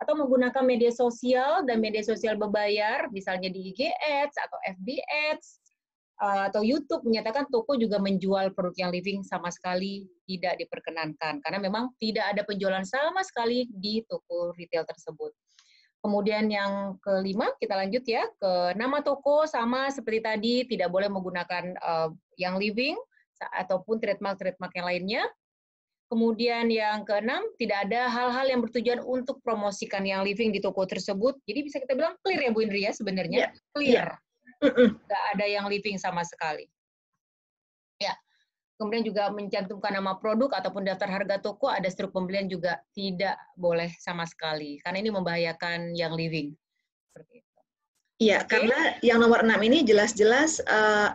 atau menggunakan media sosial dan media sosial berbayar, misalnya di IG Ads atau FB Ads, atau YouTube, menyatakan toko juga menjual produk yang living, sama sekali tidak diperkenankan karena memang tidak ada penjualan sama sekali di toko retail tersebut. Kemudian yang kelima, kita lanjut ya ke nama toko, sama seperti tadi, tidak boleh menggunakan yang living ataupun trademark yang lainnya. Kemudian yang keenam, tidak ada hal-hal yang bertujuan untuk promosikan yang living di toko tersebut. Jadi bisa kita bilang clear ya Bu Indri ya sebenarnya, clear. Nggak ada yang living sama sekali. Ya, kemudian juga mencantumkan nama produk ataupun daftar harga toko, ada struk pembelian juga tidak boleh sama sekali, karena ini membahayakan yang living. Seperti itu. Iya, Oke? karena yang nomor 6 ini jelas-jelas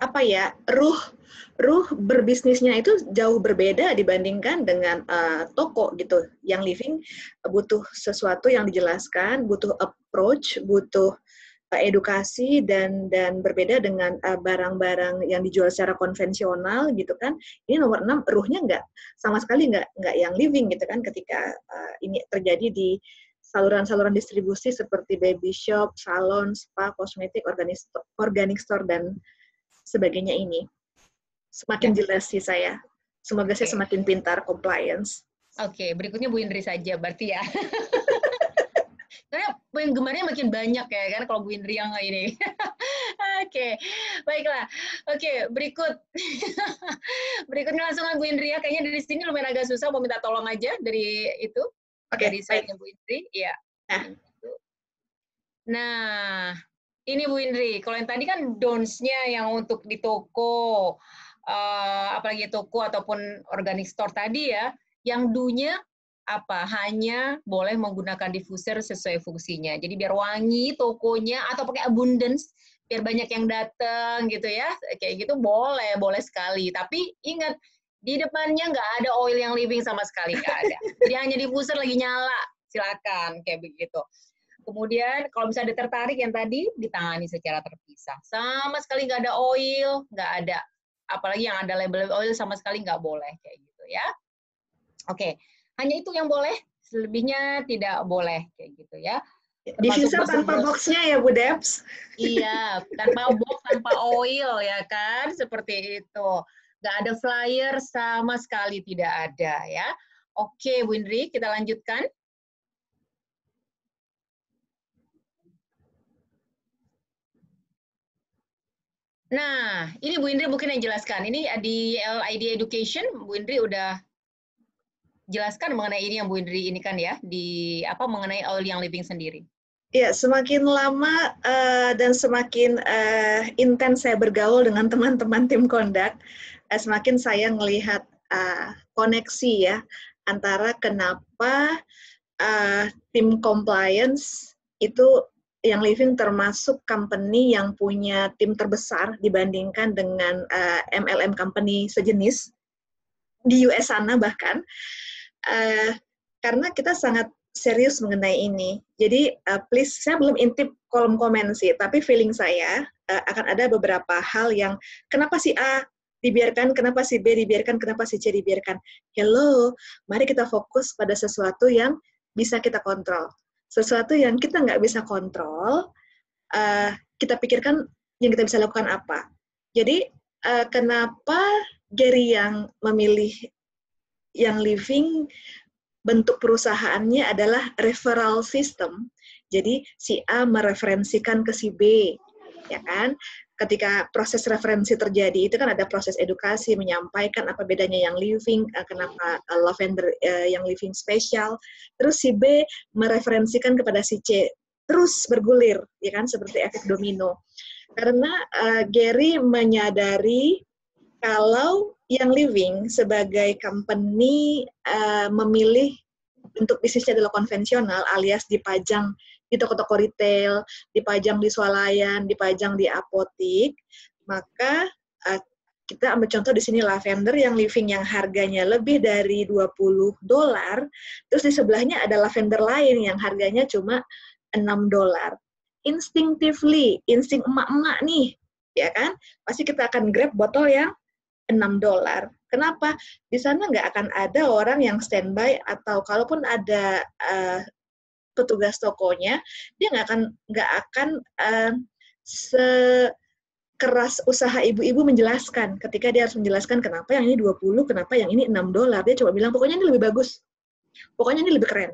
apa ya, ruh berbisnisnya itu jauh berbeda dibandingkan dengan toko gitu. Yang living butuh sesuatu yang dijelaskan, butuh approach, butuh edukasi dan berbeda dengan barang-barang yang dijual secara konvensional gitu kan. Ini nomor 6 ruhnya nggak sama sekali nggak yang living gitu kan ketika ini terjadi di saluran-saluran distribusi seperti baby shop, salon, spa, kosmetik, organic store dan sebagainya ini. Semakin Ya, jelas sih saya. Semoga saya oke. semakin pintar compliance. Oke, berikutnya Bu Indri saja berarti ya. Karena penggemarnya makin banyak ya kan kalau Bu Indri yang ini. Oke, baiklah. Oke, berikutnya langsung Bu Indri ya. Kayaknya dari sini lumayan agak susah, mau minta tolong aja dari itu, Oke, dari baik. slide-nya Bu Indri. Iya. Nah, Nah, ini Bu Indri, kalau yang tadi kan don'ts-nya yang untuk di toko, apalagi toko ataupun organic store tadi ya, yang do-nya apa? Hanya boleh menggunakan diffuser sesuai fungsinya. Jadi biar wangi tokonya atau pakai abundance, biar banyak yang datang gitu ya, kayak gitu boleh, boleh sekali. Tapi ingat, di depannya nggak ada oil yang living sama sekali, nggak ada. Jadi hanya diffuser lagi nyala, silakan kayak begitu. Kemudian kalau misalnya ada tertarik yang tadi ditangani secara terpisah. Sama sekali nggak ada oil, nggak ada. Apalagi yang ada label oil sama sekali nggak boleh kayak gitu ya. Oke, hanya itu yang boleh, selebihnya tidak boleh kayak gitu ya. Termasuk diffuser tanpa bros-bros. boxnya ya Bu Debs. Iya, tanpa box, tanpa oil ya kan, seperti itu. Nggak ada flyer sama sekali tidak ada ya. Oke, Bu Indri, kita lanjutkan. Nah, ini Bu Indri mungkin yang jelaskan. Ini di LID Education, Bu Indri udah jelaskan mengenai ini yang Bu Indri ini kan ya, di apa mengenai oil yang living sendiri. Ya, semakin lama dan semakin intens saya bergaul dengan teman-teman tim kondak, semakin saya melihat koneksi ya antara kenapa tim compliance itu yang living termasuk company yang punya tim terbesar dibandingkan dengan MLM company sejenis di US sana bahkan. Karena kita sangat serius mengenai ini. Jadi please, saya belum intip kolom komen sih, tapi feeling saya akan ada beberapa hal yang kenapa si A dibiarkan, kenapa si B dibiarkan, kenapa si C dibiarkan. Hello, mari kita fokus pada sesuatu yang bisa kita kontrol. Sesuatu yang kita nggak bisa kontrol, kita pikirkan yang kita bisa lakukan apa. Jadi kenapa Gary yang memilih yang living bentuk perusahaannya adalah referral system. Jadi si A mereferensikan ke si B, ya kan? Ketika proses referensi terjadi itu kan ada proses edukasi, menyampaikan apa bedanya yang living, kenapa lavender yang living spesial. Terus si B mereferensikan kepada si C, terus bergulir, ya kan? Seperti efek domino. Karena Gary menyadari kalau yang living sebagai company memilih bentuk bisnisnya adalah konvensional alias dipajang di toko-toko retail, dipajang di swalayan, dipajang di apotik, maka kita ambil contoh di sini lavender yang living yang harganya lebih dari $20, terus di sebelahnya ada lavender lain yang harganya cuma $6. Instinctively, insting emak-emak nih, ya kan? Pasti kita akan grab botol yang $6. Kenapa? Di sana nggak akan ada orang yang standby atau kalaupun ada petugas tokonya, dia nggak akan sekeras usaha ibu-ibu menjelaskan. Ketika dia harus menjelaskan kenapa yang ini 20, kenapa yang ini $6. Dia cuma bilang, pokoknya ini lebih bagus. Pokoknya ini lebih keren.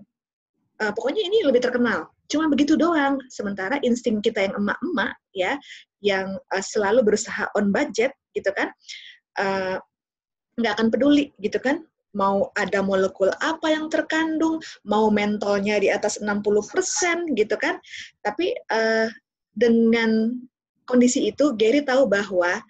Pokoknya ini lebih terkenal. Cuma begitu doang. Sementara insting kita yang emak-emak, ya, yang selalu berusaha on budget, gitu kan, nggak akan peduli gitu kan, mau ada molekul apa yang terkandung, mau mentolnya di atas 60% gitu kan, tapi dengan kondisi itu Gary tahu bahwa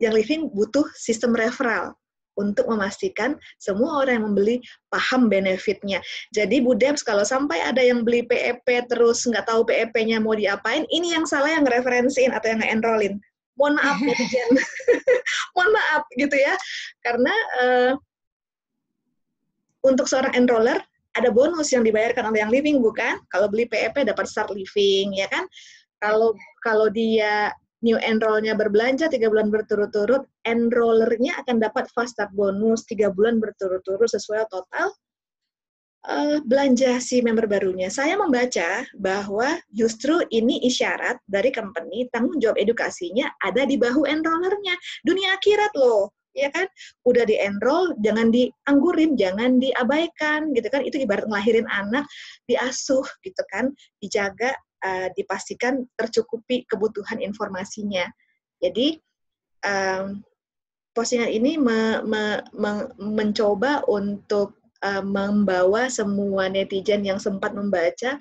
yang living butuh sistem referral. untuk memastikan semua orang yang membeli paham benefitnya. Jadi Bu Debs, kalau sampai ada yang beli PEP terus nggak tahu PEP-nya mau diapain, ini yang salah yang ngereferensiin atau yang nge-enrollin. Mohon maaf netizen. Mohon maaf gitu ya. Karena untuk seorang enroller ada bonus yang dibayarkan oleh yang living, bukan? Kalau beli PEP dapat start living, ya kan? Kalau dia new enroll-nya berbelanja 3 bulan berturut-turut, enrollernya akan dapat fast start bonus 3 bulan berturut-turut sesuai total belanja si member barunya. Saya membaca bahwa justru ini isyarat dari company tanggung jawab edukasinya ada di bahu enrollernya. Dunia akhirat loh, ya kan? Udah di-enroll, jangan dianggurin, jangan diabaikan, gitu kan? Itu ibarat ngelahirin anak, diasuh, gitu kan? Dijaga, dipastikan tercukupi kebutuhan informasinya. Jadi, postingan ini mencoba untuk membawa semua netizen yang sempat membaca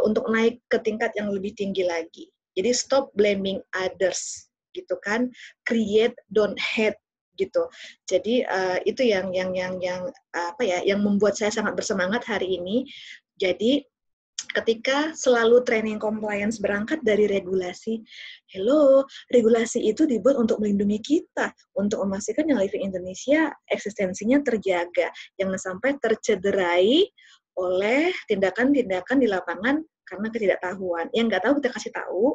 untuk naik ke tingkat yang lebih tinggi lagi. Jadi stop blaming others, gitu kan? Create, don't hate, gitu. Jadi itu yang apa ya? Yang membuat saya sangat bersemangat hari ini. Jadi ketika selalu training compliance berangkat dari regulasi, hello, regulasi itu dibuat untuk melindungi kita, untuk memastikan yang Living Indonesia eksistensinya terjaga, jangan sampai tercederai oleh tindakan-tindakan di lapangan karena ketidaktahuan. Yang nggak tahu kita kasih tahu,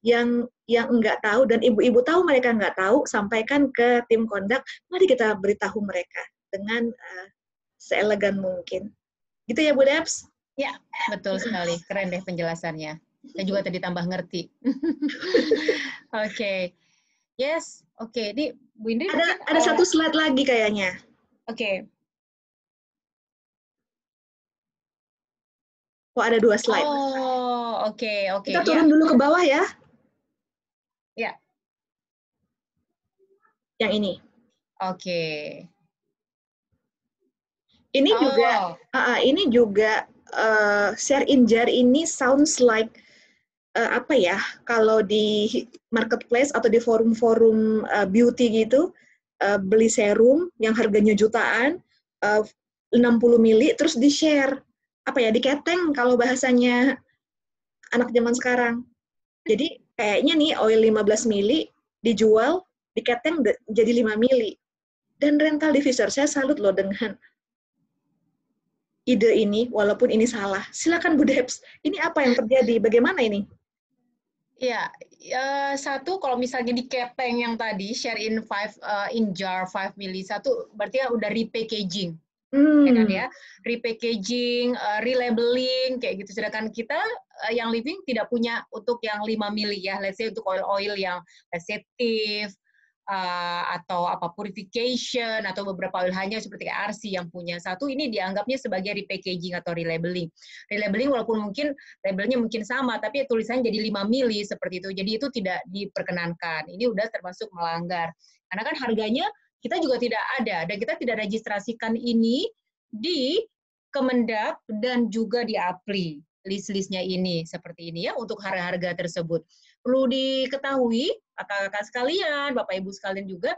yang nggak tahu dan ibu-ibu tahu mereka nggak tahu, sampaikan ke tim kondak, mari kita beritahu mereka dengan seelegan mungkin. Gitu ya Bu Debs? Ya, betul sekali. Keren deh penjelasannya. Saya juga tadi tambah ngerti. Oke. Yes, oke. Ini Bu Indri ada satu slide lagi kayaknya. Oke. Oh, ada 2 slide. Oh, oke. Kita turun dulu ke bawah ya. Ya. Yang ini. Oke. Ini juga share in jar ini sounds like apa ya, kalau di marketplace atau di forum-forum beauty gitu, beli serum yang harganya jutaan, 60 mili terus di-share, apa ya, diketeng kalau bahasanya anak zaman sekarang. Jadi kayaknya nih oil 15 mili dijual, diketeng jadi 5 mili. Dan rental diffuser, saya salut loh dengan ide ini, walaupun ini salah. Silakan Bu Debs, ini apa yang terjadi? Bagaimana ini? Ya, satu kalau misalnya di keteng yang tadi share in jar 5 mili, satu berarti udah repackaging. Ya kan ya, repackaging, relabeling kayak gitu. Sedangkan kita yang living tidak punya untuk yang 5 mili ya, let's say untuk oil-oil yang reseptif atau apa purification atau beberapa oil hanya seperti RC yang punya. Satu ini dianggapnya sebagai repackaging atau relabeling. Relabeling walaupun mungkin labelnya mungkin sama tapi tulisannya jadi 5 mili seperti itu. Jadi itu tidak diperkenankan. Ini udah termasuk melanggar. Karena kan harganya kita juga tidak ada dan kita tidak registrasikan ini di Kemendak dan juga di APLI list-listnya ini seperti ini ya untuk harga-harga tersebut. Perlu diketahui kakak-kakak sekalian, Bapak Ibu sekalian juga,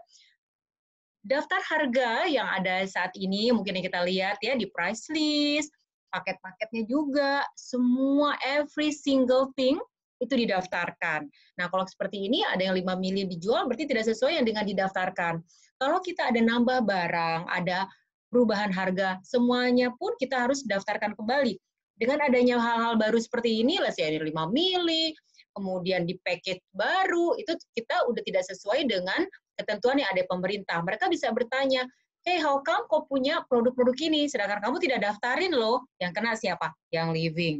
daftar harga yang ada saat ini mungkin yang kita lihat ya di price list, paket-paketnya juga, semua every single thing itu didaftarkan. Nah, kalau seperti ini ada yang 5 mili dijual berarti tidak sesuai yang dengan didaftarkan. Kalau kita ada nambah barang, ada perubahan harga, semuanya pun kita harus daftarkan kembali. Dengan adanya hal-hal baru seperti ini, let's say ada 5 mili, kemudian di package baru, itu kita udah tidak sesuai dengan ketentuan yang ada pemerintah. Mereka bisa bertanya, hey, how come kau punya produk-produk ini, sedangkan kamu tidak daftarin loh, yang kena siapa? Yang living.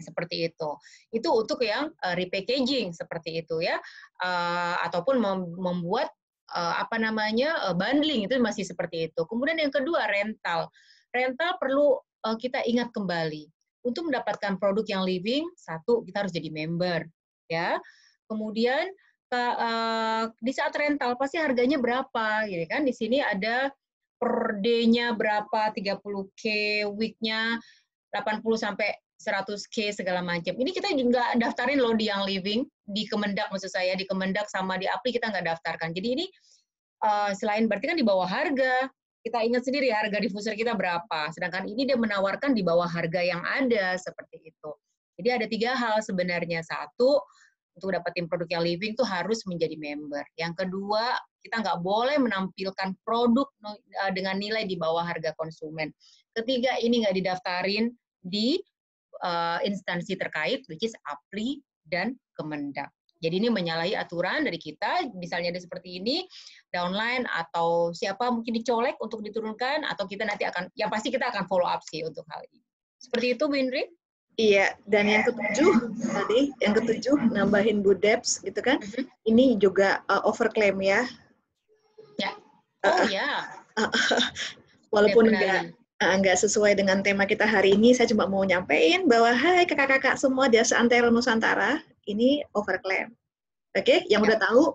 Seperti itu. Itu untuk yang repackaging, seperti itu ya. Ataupun membuat bundling, itu masih seperti itu. Kemudian yang kedua, rental. Rental perlu kita ingat kembali. Untuk mendapatkan produk yang living, satu, kita harus jadi member. Ya. Kemudian, di saat rental, pasti harganya berapa? Gitu kan? Di sini ada per day-nya berapa, 30K, week-nya 80 sampai 100K segala macam. Ini kita juga daftarin loh di yang living, di Kemendak maksud saya, di Kemendak sama di APLI kita nggak daftarkan. Jadi ini selain berarti kan di bawah harga. Kita ingat sendiri harga diffuser kita berapa. Sedangkan ini dia menawarkan di bawah harga yang ada, seperti itu. Jadi ada 3 hal sebenarnya. Satu, untuk dapetin produk yang living tuh harus menjadi member. Yang kedua, kita nggak boleh menampilkan produk dengan nilai di bawah harga konsumen. Ketiga, ini nggak didaftarin di instansi terkait, which is APRI dan Kemendak. Jadi ini menyalahi aturan dari kita, misalnya ada seperti ini, downline atau siapa mungkin dicolek untuk diturunkan, atau kita nanti akan, yang pasti kita akan follow up sih untuk hal ini. Seperti itu, Bu Indri? Iya, dan yang ketujuh nambahin Bu Debs gitu kan, ini juga overclaim ya. Ya. Oh ya. Walaupun nggak sesuai dengan tema kita hari ini, saya cuma mau nyampein bahwa hai kakak-kakak semua di Seantero Nusantara, ini overclaim. Oke, yang udah tahu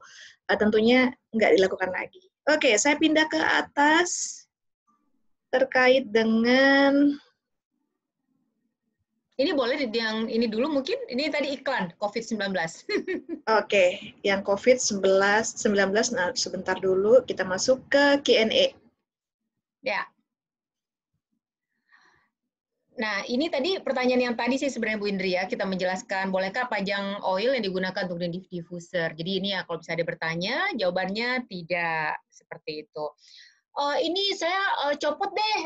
tentunya nggak dilakukan lagi. Oke, saya pindah ke atas terkait dengan ini boleh yang ini dulu mungkin, ini tadi iklan COVID-19. Oke, yang COVID-19, nah sebentar dulu kita masuk ke Q&A. Ya. Nah, ini tadi pertanyaan yang tadi sih sebenarnya Bu Indri ya, kita menjelaskan, bolehkah pajang oil yang digunakan untuk diffuser? Jadi ini ya kalau bisa ada bertanya, jawabannya tidak, seperti itu. Ini saya copot deh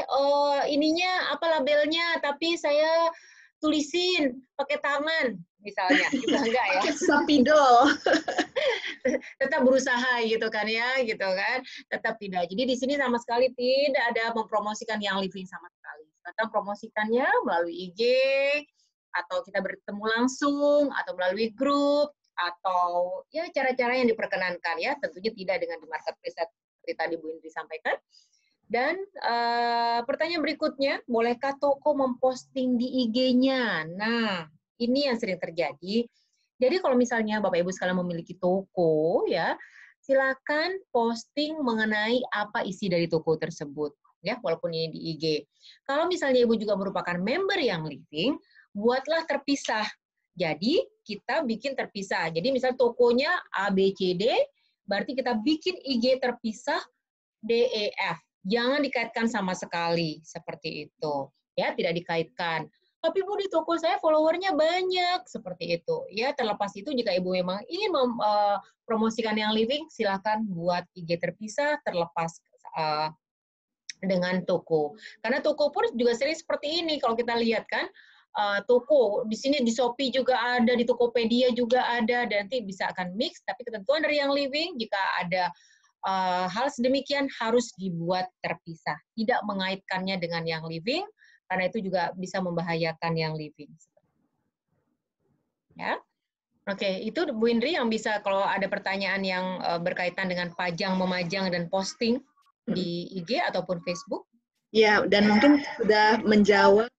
ininya, apa labelnya, tapi saya tulisin pakai tangan, misalnya. Juga enggak ya? Pakai spidol. Tetap berusaha gitu kan ya, gitu kan. Tetap tidak. Jadi di sini sama sekali tidak ada mempromosikan yang living sama sekali. Kita promosikannya melalui IG, atau kita bertemu langsung, atau melalui grup, atau ya cara-cara yang diperkenankan ya, tentunya tidak dengan di marketplace seperti tadi Bu Indri sampaikan. Dan pertanyaan berikutnya, bolehkah toko memposting di IG-nya? Nah, ini yang sering terjadi. Jadi kalau misalnya Bapak Ibu sekalian memiliki toko, ya silakan posting mengenai apa isi dari toko tersebut, ya walaupun ini di IG. Kalau misalnya Ibu juga merupakan member yang living, buatlah terpisah. Jadi kita bikin terpisah. Jadi misalnya tokonya A, B, C, D, berarti kita bikin IG terpisah D, E, F. Jangan dikaitkan sama sekali, seperti itu. Ya, tidak dikaitkan. Tapi Bu, di toko saya followernya banyak, seperti itu. Ya, terlepas itu jika Ibu memang ingin promosikan yang living, silakan buat IG terpisah, terlepas dengan toko. Karena toko pun juga sering seperti ini, kalau kita lihat kan, toko di sini di Shopee juga ada, di Tokopedia juga ada, dan nanti bisa akan mix. Tapi ketentuan dari yang living, jika ada hal sedemikian harus dibuat terpisah, tidak mengaitkannya dengan yang living, karena itu juga bisa membahayakan yang living. Ya, oke, itu Bu Indri yang bisa kalau ada pertanyaan yang berkaitan dengan pajang, memajang, dan posting di IG ataupun Facebook. Ya, dan mungkin sudah menjawab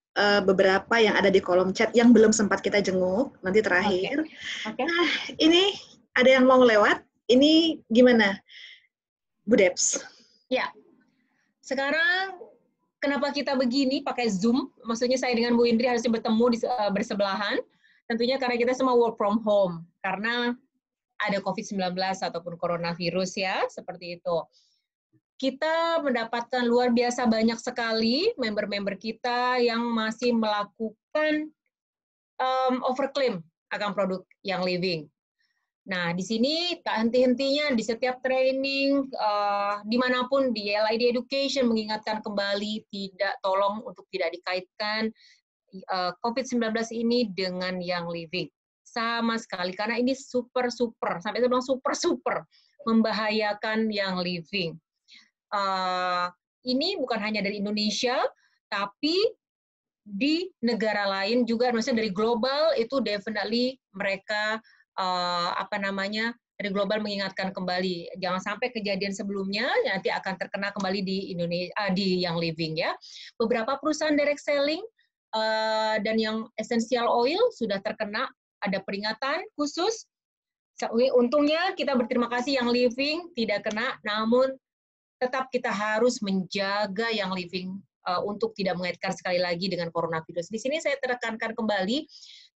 beberapa yang ada di kolom chat yang belum sempat kita jenguk, nanti terakhir. Okay. Nah, ini ada yang mau lewat, ini gimana, Bu Debs? Ya, sekarang kenapa kita begini pakai Zoom? Maksudnya saya dengan Bu Indri harusnya bertemu bersebelahan. Tentunya karena kita semua work from home, karena ada COVID-19 ataupun coronavirus ya, seperti itu. Kita mendapatkan luar biasa banyak sekali member-member kita yang masih melakukan overclaim akan produk yang living. Nah, di sini tak henti-hentinya di setiap training, dimanapun di LID Education mengingatkan kembali, tolong untuk tidak dikaitkan COVID-19 ini dengan yang living. Sama sekali, karena ini super, sampai saya bilang super, membahayakan yang living. Ini bukan hanya dari Indonesia, tapi di negara lain juga, maksudnya dari global itu definitely mereka dari global mengingatkan kembali, jangan sampai kejadian sebelumnya nanti akan terkena kembali di Indonesia, di yang living ya. Beberapa perusahaan direct selling dan yang essential oil sudah terkena, ada peringatan khusus. Untungnya kita berterima kasih yang living tidak kena, namun tetap kita harus menjaga yang living untuk tidak mengaitkan sekali lagi dengan coronavirus. Di sini saya tekankan kembali,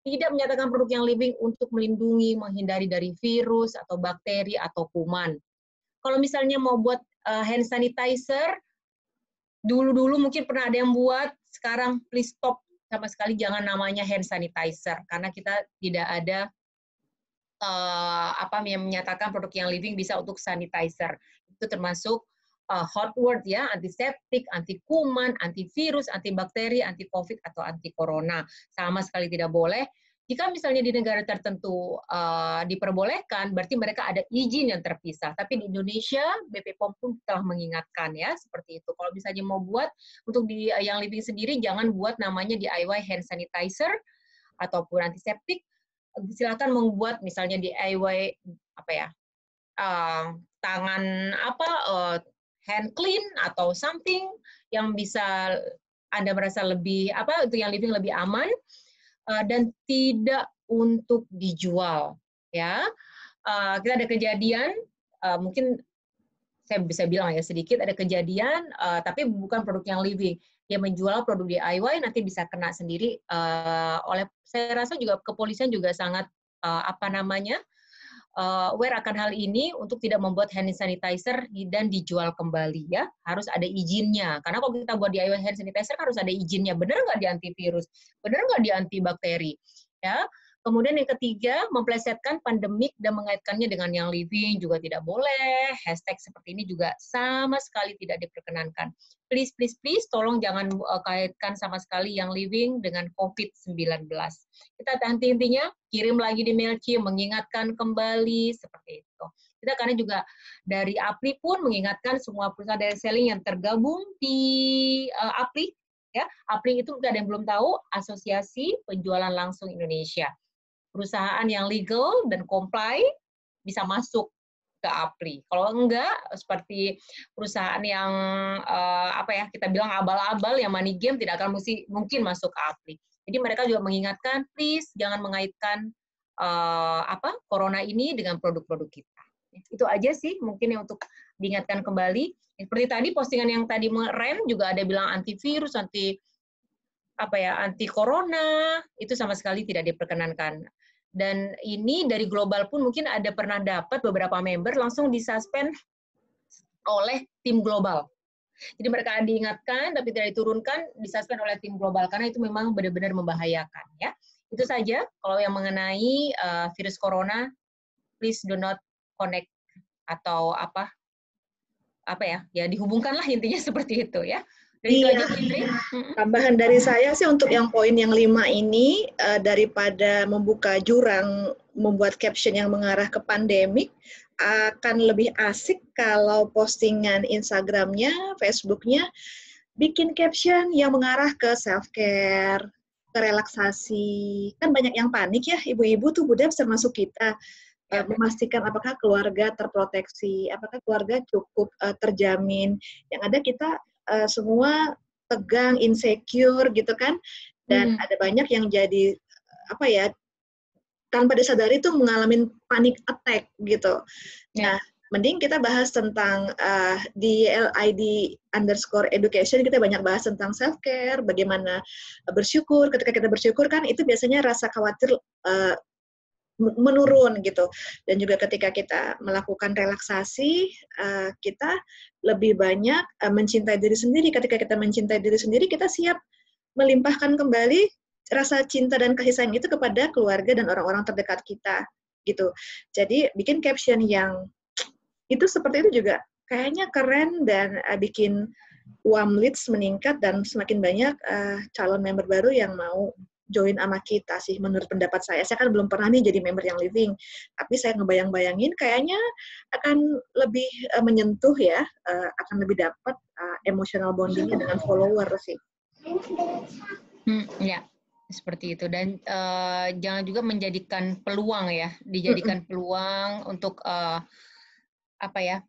tidak menyatakan produk yang living untuk melindungi, menghindari dari virus atau bakteri atau kuman. kalau misalnya mau buat hand sanitizer, dulu mungkin pernah ada yang buat, sekarang please stop, sama sekali jangan namanya hand sanitizer, karena kita tidak ada yang menyatakan produk yang living bisa untuk sanitizer. Itu termasuk hot word ya, antiseptik, anti kuman, antivirus, antibakteri, anti COVID atau anti corona. Sama sekali tidak boleh. Jika misalnya di negara tertentu diperbolehkan, berarti mereka ada izin yang terpisah. Tapi di Indonesia, BP POM pun telah mengingatkan ya, seperti itu. Kalau misalnya mau buat untuk di yang living sendiri, jangan buat namanya DIY hand sanitizer ataupun antiseptik. Silakan membuat misalnya DIY tangan hand clean atau something yang bisa Anda merasa lebih untuk yang living lebih aman. Dan tidak untuk dijual, ya. Kita ada kejadian, mungkin saya bisa bilang ya sedikit, ada kejadian, tapi bukan produk yang living. Dia menjual produk DIY, nanti bisa kena sendiri saya rasa juga kepolisian juga sangat aware akan hal ini untuk tidak membuat hand sanitizer dan dijual kembali ya, harus ada izinnya. Karena kalau kita buat DIY hand sanitizer harus ada izinnya. Benar nggak di antivirus? Benar nggak di antibakteri? Ya. Kemudian yang ketiga, memplesetkan pandemik dan mengaitkannya dengan yang living juga tidak boleh. Hashtag seperti ini juga sama sekali tidak diperkenankan. Please, please, please, tolong jangan kaitkan sama sekali yang living dengan COVID-19. Kita intinya kirim lagi di Mailchimp, mengingatkan kembali, seperti itu. Kita karena juga dari APRI pun mengingatkan semua perusahaan direct selling yang tergabung di APRI. Ya, APRI itu ada yang belum tahu, Asosiasi Penjualan Langsung Indonesia. Perusahaan yang legal dan comply bisa masuk ke APRI. Kalau enggak, seperti perusahaan yang kita bilang abal-abal, yang money game tidak akan mungkin masuk ke APRI. Jadi mereka juga mengingatkan, please jangan mengaitkan corona ini dengan produk-produk kita. Itu aja sih mungkin yang untuk diingatkan kembali. Seperti tadi postingan yang tadi Ren juga ada bilang antivirus, anti corona, itu sama sekali tidak diperkenankan. Dan ini dari global pun mungkin ada pernah dapat beberapa member langsung disuspend oleh tim global. Jadi mereka diingatkan tapi tidak diturunkan, disuspend oleh tim global karena itu memang benar-benar membahayakan ya. Itu saja kalau yang mengenai virus corona, please do not connect atau dihubungkanlah, intinya seperti itu ya. Dan itu aja, Fitri. Tambahan dari saya sih untuk yang poin yang 5 ini, daripada membuka jurang membuat caption yang mengarah ke pandemik, akan lebih asik kalau postingan Instagramnya, Facebooknya bikin caption yang mengarah ke self-care, ke relaksasi. Kan banyak yang panik ya, ibu-ibu tuh Budep termasuk kita. Memastikan apakah keluarga terproteksi, apakah keluarga cukup terjamin. Yang ada kita semua tegang, insecure gitu kan, dan ada banyak yang jadi tanpa disadari tuh mengalami panic attack gitu. Nah, mending kita bahas tentang di LID_education, kita banyak bahas tentang self care, bagaimana bersyukur. Ketika kita bersyukur kan itu biasanya rasa khawatir menurun gitu. Dan juga ketika kita melakukan relaksasi, kita lebih banyak mencintai diri sendiri. Ketika kita mencintai diri sendiri, kita siap melimpahkan kembali rasa cinta dan kasih sayang itu kepada keluarga dan orang-orang terdekat kita gitu. Jadi bikin caption yang itu seperti itu juga kayaknya keren dan bikin warm leads meningkat dan semakin banyak calon member baru yang mau join sama kita sih, menurut pendapat saya. Saya kan belum pernah nih jadi member yang living, tapi saya ngebayang-bayangin kayaknya akan lebih menyentuh ya, akan lebih dapat emotional bondingnya dengan follower sih. Ya, seperti itu. Dan jangan juga menjadikan peluang ya, dijadikan peluang untuk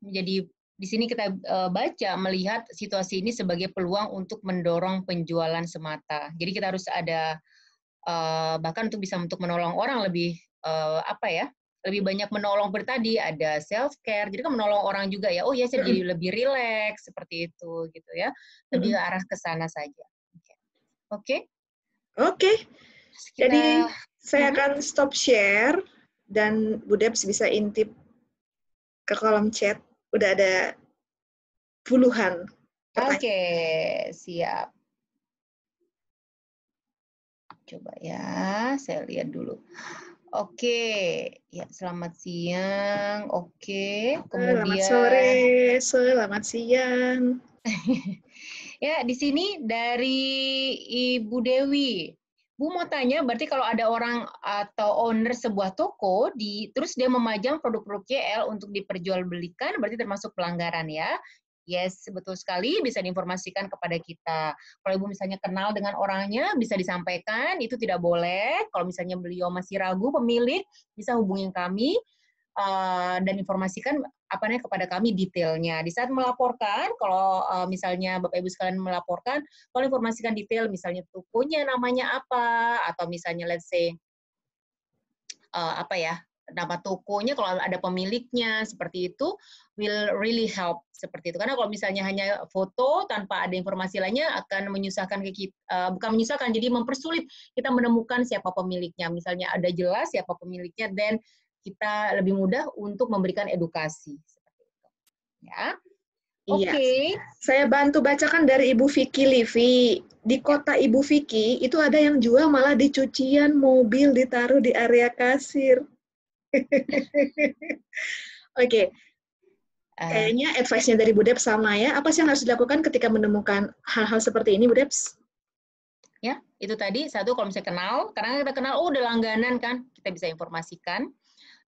menjadi di sini kita baca melihat situasi ini sebagai peluang untuk mendorong penjualan semata. Jadi kita harus ada bahkan untuk menolong orang lebih lebih banyak menolong tadi, ada self care, jadi kan menolong orang juga ya. Oh ya, saya jadi lebih rileks seperti itu gitu ya. Lebih arah ke sana saja. Oke. Jadi saya akan stop share dan Bu Debs bisa intip ke kolom chat udah ada puluhan pertanyaan. Oke, siap. Coba ya, saya lihat dulu. Oke, ya selamat siang. Oke, Selamat sore, kemudian selamat siang. ya di sini dari Ibu Dewi. Bu mau tanya, berarti kalau ada orang atau owner sebuah toko, terus dia memajang produk-produk JL untuk diperjualbelikan, berarti termasuk pelanggaran ya? Yes, betul sekali, bisa diinformasikan kepada kita. Kalau Ibu misalnya kenal dengan orangnya, bisa disampaikan, itu tidak boleh. Kalau misalnya beliau masih ragu, pemilik, bisa hubungin kami, dan informasikan kepada kami detailnya. Di saat melaporkan, kalau misalnya Bapak Ibu sekalian melaporkan, tolong informasikan detail, misalnya tokonya namanya apa, atau misalnya let's say nama tokonya, kalau ada pemiliknya, seperti itu will really help seperti itu. Karena kalau misalnya hanya foto tanpa ada informasi lainnya akan menyusahkan ke kita, bukan menyusahkan, jadi mempersulit kita menemukan siapa pemiliknya. Misalnya ada jelas siapa pemiliknya, dan kita lebih mudah untuk memberikan edukasi seperti itu. Ya. Iya, Oke. saya bantu bacakan dari Ibu Vicky Livi. Di kota Ibu Vicky, itu ada yang jual malah di cucian mobil ditaruh di area kasir. Oke, kayaknya advice-nya dari Bu Debs sama ya. Apa sih yang harus dilakukan ketika menemukan hal-hal seperti ini, Bu Debs? Ya, itu tadi, satu, kalau misalnya kenal, karena kita kenal, udah langganan kan, kita bisa informasikan.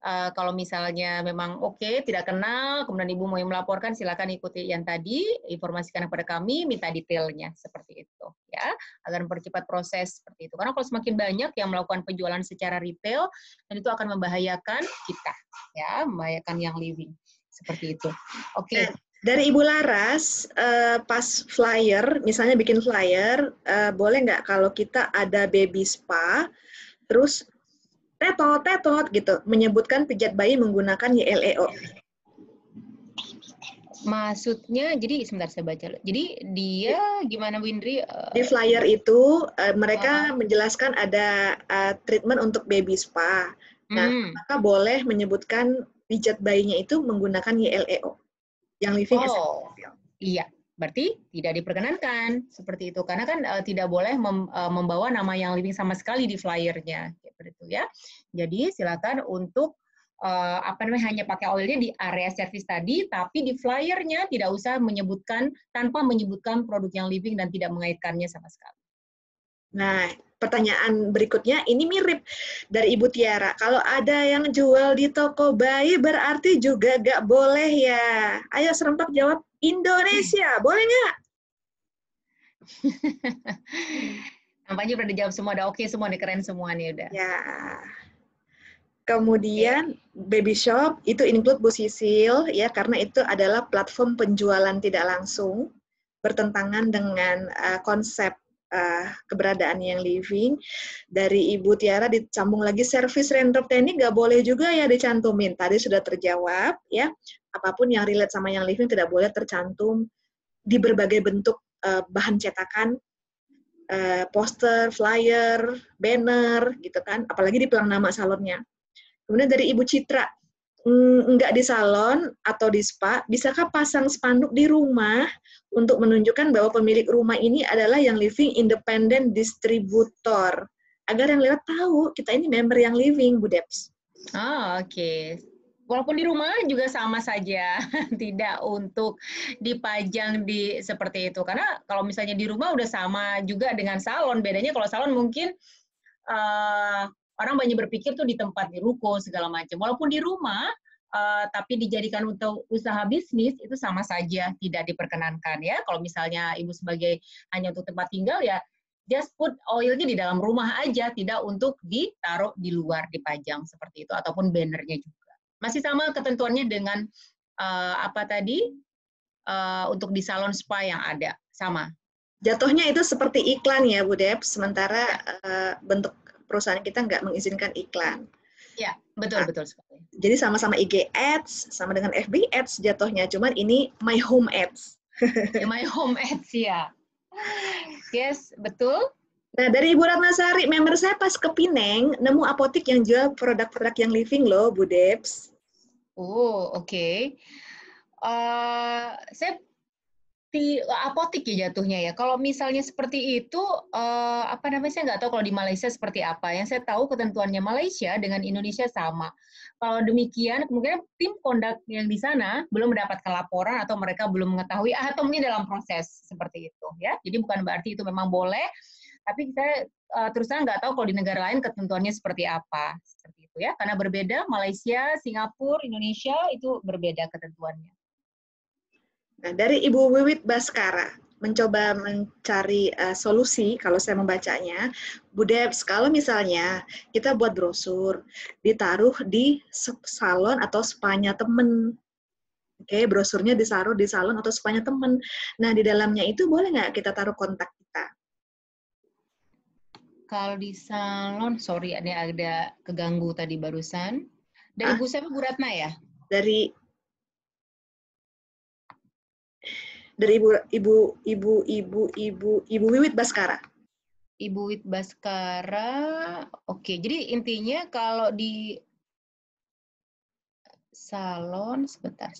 Kalau misalnya memang oke, tidak kenal, kemudian Ibu mau melaporkan, silakan ikuti yang tadi, informasikan kepada kami, minta detailnya, seperti itu. Ya, agar mempercepat proses seperti itu. Karena kalau semakin banyak yang melakukan penjualan secara retail, dan itu akan membahayakan kita, ya, membahayakan yang living. Seperti itu. Oke. Dari Ibu Laras, pas flyer, misalnya bikin flyer, boleh nggak kalau kita ada baby spa, terus tetot gitu, menyebutkan pijat bayi menggunakan YLEO. Maksudnya, jadi sebentar saya baca. Jadi dia gimana, Windri? Di flyer itu mereka menjelaskan ada treatment untuk baby spa. Nah, maka boleh menyebutkan pijat bayinya itu menggunakan YLEO, yang living essential. Iya, berarti tidak diperkenankan seperti itu, karena kan tidak boleh membawa nama yang living sama sekali di flyernya, seperti itu ya. Jadi silakan untuk hanya pakai oilnya di area service tadi, tapi di flyernya tidak usah menyebutkan, tanpa menyebutkan produk yang living dan tidak mengaitkannya sama sekali. Nah, pertanyaan berikutnya ini mirip dari Ibu Tiara. Kalau ada yang jual di toko bayi berarti juga nggak boleh ya? Ayo serempak jawab Indonesia, boleh nggak? Nampaknya udah dijawab semua, udah oke semua nih, keren semua nih udah. Ya. Kemudian baby shop itu include Bu Sisil ya, karena itu adalah platform penjualan tidak langsung, bertentangan dengan konsep keberadaan yang living. Dari Ibu Tiara dicambung lagi service render teknik nggak boleh juga ya dicantumin. Tadi sudah terjawab ya, apapun yang relate sama yang living tidak boleh tercantum di berbagai bentuk bahan cetakan, poster, flyer, banner gitu kan, apalagi di pelang nama salonnya. Kemudian dari Ibu Citra, enggak di salon atau di spa, bisakah pasang spanduk di rumah untuk menunjukkan bahwa pemilik rumah ini adalah yang living independent distributor, agar yang lewat tahu kita ini member yang living, Bu Debs. Oke. Walaupun di rumah juga sama saja, tidak untuk dipajang di seperti itu. Karena kalau misalnya di rumah udah sama juga dengan salon, bedanya kalau salon mungkin orang banyak berpikir tuh di tempat, di ruko, segala macam. Walaupun di rumah, tapi dijadikan untuk usaha bisnis, itu sama saja tidak diperkenankan ya. Kalau misalnya Ibu sebagai hanya untuk tempat tinggal, ya just put oilnya di dalam rumah aja, tidak untuk ditaruh di luar, dipajang seperti itu, ataupun bannernya juga. Masih sama ketentuannya dengan untuk di salon spa yang ada, sama. Jatuhnya itu seperti iklan ya, Bu Debs, sementara bentuk perusahaan kita nggak mengizinkan iklan. Ya, betul sekali. Jadi sama-sama IG Ads, sama dengan FB Ads jatuhnya, cuman ini My Home Ads. My Home Ads, ya. Yes, betul. Nah, dari Ibu Ratnasari, member saya pas ke Pineng, nemu apotik yang jual produk-produk yang living loh, Bu Debs. Oh, oke. Saya apotik ya jatuhnya ya. Kalau misalnya seperti itu, apa namanya, saya nggak tahu kalau di Malaysia seperti apa. Yang saya tahu ketentuannya Malaysia dengan Indonesia sama. Kalau demikian, kemungkinan tim kondak yang di sana belum mendapatkan laporan atau mereka belum mengetahui, atau mungkin dalam proses seperti itu ya. Jadi bukan berarti itu memang boleh, tapi saya terus terang nggak tahu kalau di negara lain ketentuannya seperti apa. Seperti itu ya, karena berbeda, Malaysia, Singapura, Indonesia itu berbeda ketentuannya. Nah, dari Ibu Wiwit Baskara, mencoba mencari solusi, kalau saya membacanya, Bu Debs, kalau misalnya kita buat brosur, ditaruh di salon atau spanya temen. Oke, brosurnya ditaruh di salon atau spanya temen. Nah, di dalamnya itu boleh nggak kita taruh kontak kita? Kalau di salon, sorry, ada keganggu tadi barusan. Dari Ibu siapa, Bu Ratna ya? Dari Ibu Wiwit Baskara. Ibu Wiwit Baskara. Oke, jadi intinya kalau di salon, sebentar.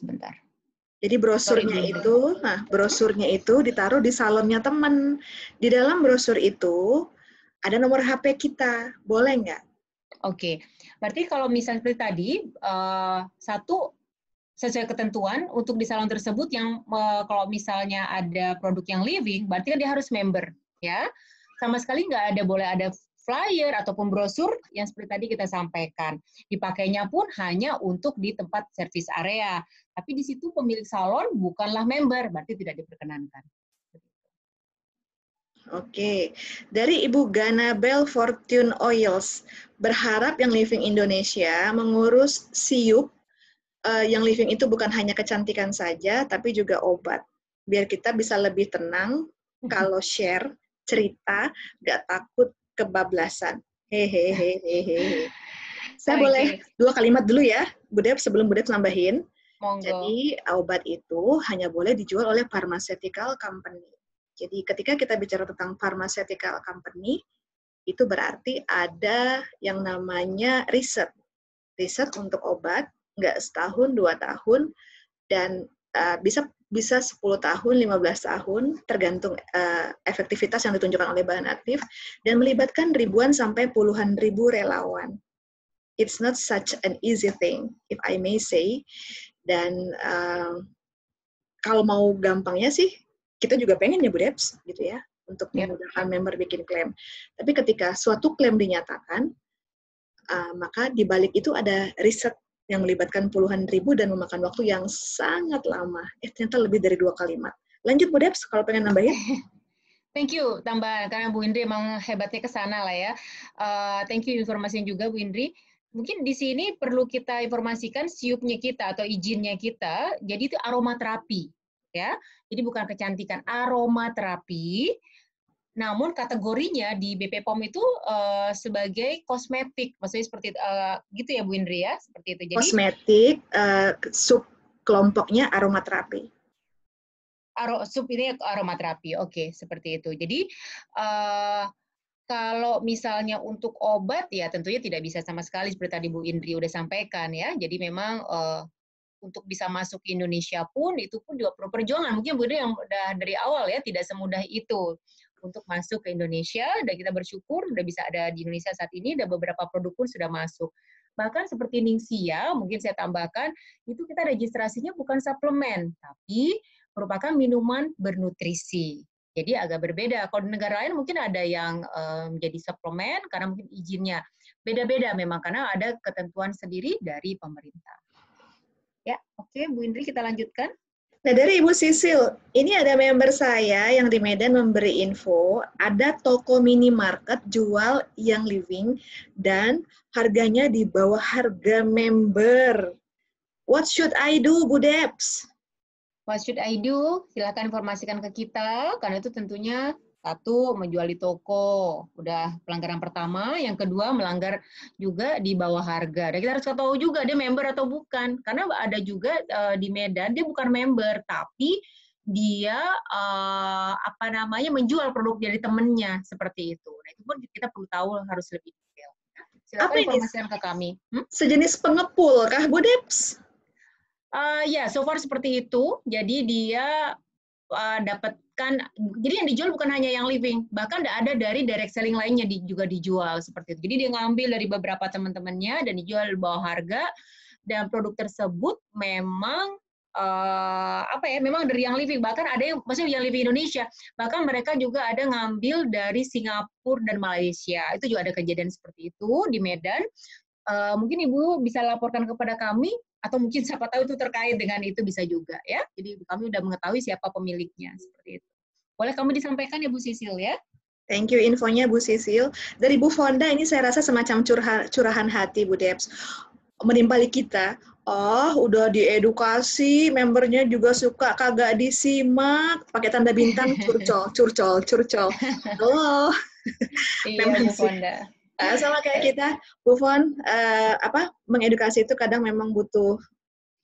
Jadi brosurnya itu ditaruh di salonnya teman. Di dalam brosur itu ada nomor HP kita, boleh nggak? Oke, berarti kalau misalnya seperti tadi, satu sesuai ketentuan untuk di salon tersebut yang kalau misalnya ada produk yang living, berarti kan dia harus member, ya. Sama sekali nggak boleh ada flyer ataupun brosur yang seperti tadi kita sampaikan. Dipakainya pun hanya untuk di tempat service area. Tapi di situ pemilik salon bukanlah member, berarti tidak diperkenankan. Oke, dari Ibu Ganabel Fortune Oils, berharap yang Living Indonesia mengurus SIUP, yang Living itu bukan hanya kecantikan saja, tapi juga obat. Biar kita bisa lebih tenang kalau share, cerita, nggak takut kebablasan. Hehehe. Saya boleh 2 kalimat dulu ya, Bu Deb, sebelum Bu Deb nambahin. Monggo. Jadi, obat itu hanya boleh dijual oleh pharmaceutical company. Jadi ketika kita bicara tentang pharmaceutical company, itu berarti ada yang namanya riset. Riset untuk obat, nggak setahun, 2 tahun, dan bisa 10 tahun, 15 tahun, tergantung efektivitas yang ditunjukkan oleh bahan aktif, dan melibatkan ribuan sampai puluhan ribu relawan. It's not such an easy thing, if I may say. Dan kalau mau gampangnya sih, kita juga pengen ya Bu Debs, gitu ya, untuk memudahkan member bikin klaim. Tapi ketika suatu klaim dinyatakan, maka di balik itu ada riset yang melibatkan puluhan ribu dan memakan waktu yang sangat lama. Ternyata lebih dari 2 kalimat. Lanjut Bu Debs, kalau pengen nambahin. Thank you, tambah, karena Bu Indri emang hebatnya ke sana lah ya. Thank you informasinya juga Bu Indri. Mungkin di sini perlu kita informasikan siupnya kita atau izinnya kita, jadi itu aromaterapi. Ya, jadi bukan kecantikan, aromaterapi. Namun kategorinya di BP POM itu sebagai kosmetik, maksudnya seperti gitu ya Bu Indri ya, seperti itu. Jadi kosmetik, sub kelompoknya aromaterapi. Sub ini aromaterapi, oke, seperti itu. Jadi kalau misalnya untuk obat ya tentunya tidak bisa sama sekali seperti tadi Bu Indri udah sampaikan ya. Jadi memang untuk bisa masuk ke Indonesia pun itu pun juga perlu perjuangan. Mungkin Bu Indri yang udah dari awal ya tidak semudah itu untuk masuk ke Indonesia, dan kita bersyukur udah bisa ada di Indonesia saat ini, dan beberapa produk pun sudah masuk. Bahkan seperti Ningxia, mungkin saya tambahkan, itu kita registrasinya bukan suplemen, tapi merupakan minuman bernutrisi. Jadi agak berbeda. Kalau di negara lain mungkin ada yang menjadi suplemen karena mungkin izinnya beda-beda memang karena ada ketentuan sendiri dari pemerintah. Ya, oke, Bu Indri kita lanjutkan. Nah, dari Ibu Sisil, ini ada member saya yang di Medan memberi info, ada toko minimarket jual yang living dan harganya di bawah harga member. What should I do, Bu Debs? What should I do? Silakan informasikan ke kita, karena itu tentunya satu, menjual di toko, udah pelanggaran pertama. Yang kedua, melanggar juga di bawah harga. Dan kita harus tahu juga dia member atau bukan. Karena ada juga di Medan, dia bukan member, tapi dia menjual produk dari temennya, seperti itu. Nah, itu pun kita perlu tahu harus lebih detail. Silakan informasikan ke kami. Sejenis pengepul kah, Bu Debs? Ya, so far seperti itu. Jadi dia dapatkan, jadi yang dijual bukan hanya yang living, bahkan ada dari direct selling lainnya juga dijual seperti itu. Jadi dia ngambil dari beberapa teman-temannya dan dijual di bawah harga, dan produk tersebut memang memang dari yang living, bahkan ada yang maksudnya yang living Indonesia, bahkan mereka juga ada ngambil dari Singapura dan Malaysia. Itu juga ada kejadian seperti itu di Medan. Mungkin Ibu bisa laporkan kepada kami, atau mungkin siapa tahu itu terkait dengan itu bisa juga ya. Jadi kami sudah mengetahui siapa pemiliknya seperti itu. Boleh kami disampaikan ya Bu Sisil ya? Thank you infonya Bu Sisil. Dari Bu Fonda ini saya rasa semacam curahan hati Bu Debs. Menimpali kita, udah diedukasi, membernya juga suka kagak disimak, pakai tanda bintang, curcol. Oh, Iya memang Bu sih. Fonda. Sama kayak kita, Bu Fon, mengedukasi itu kadang memang butuh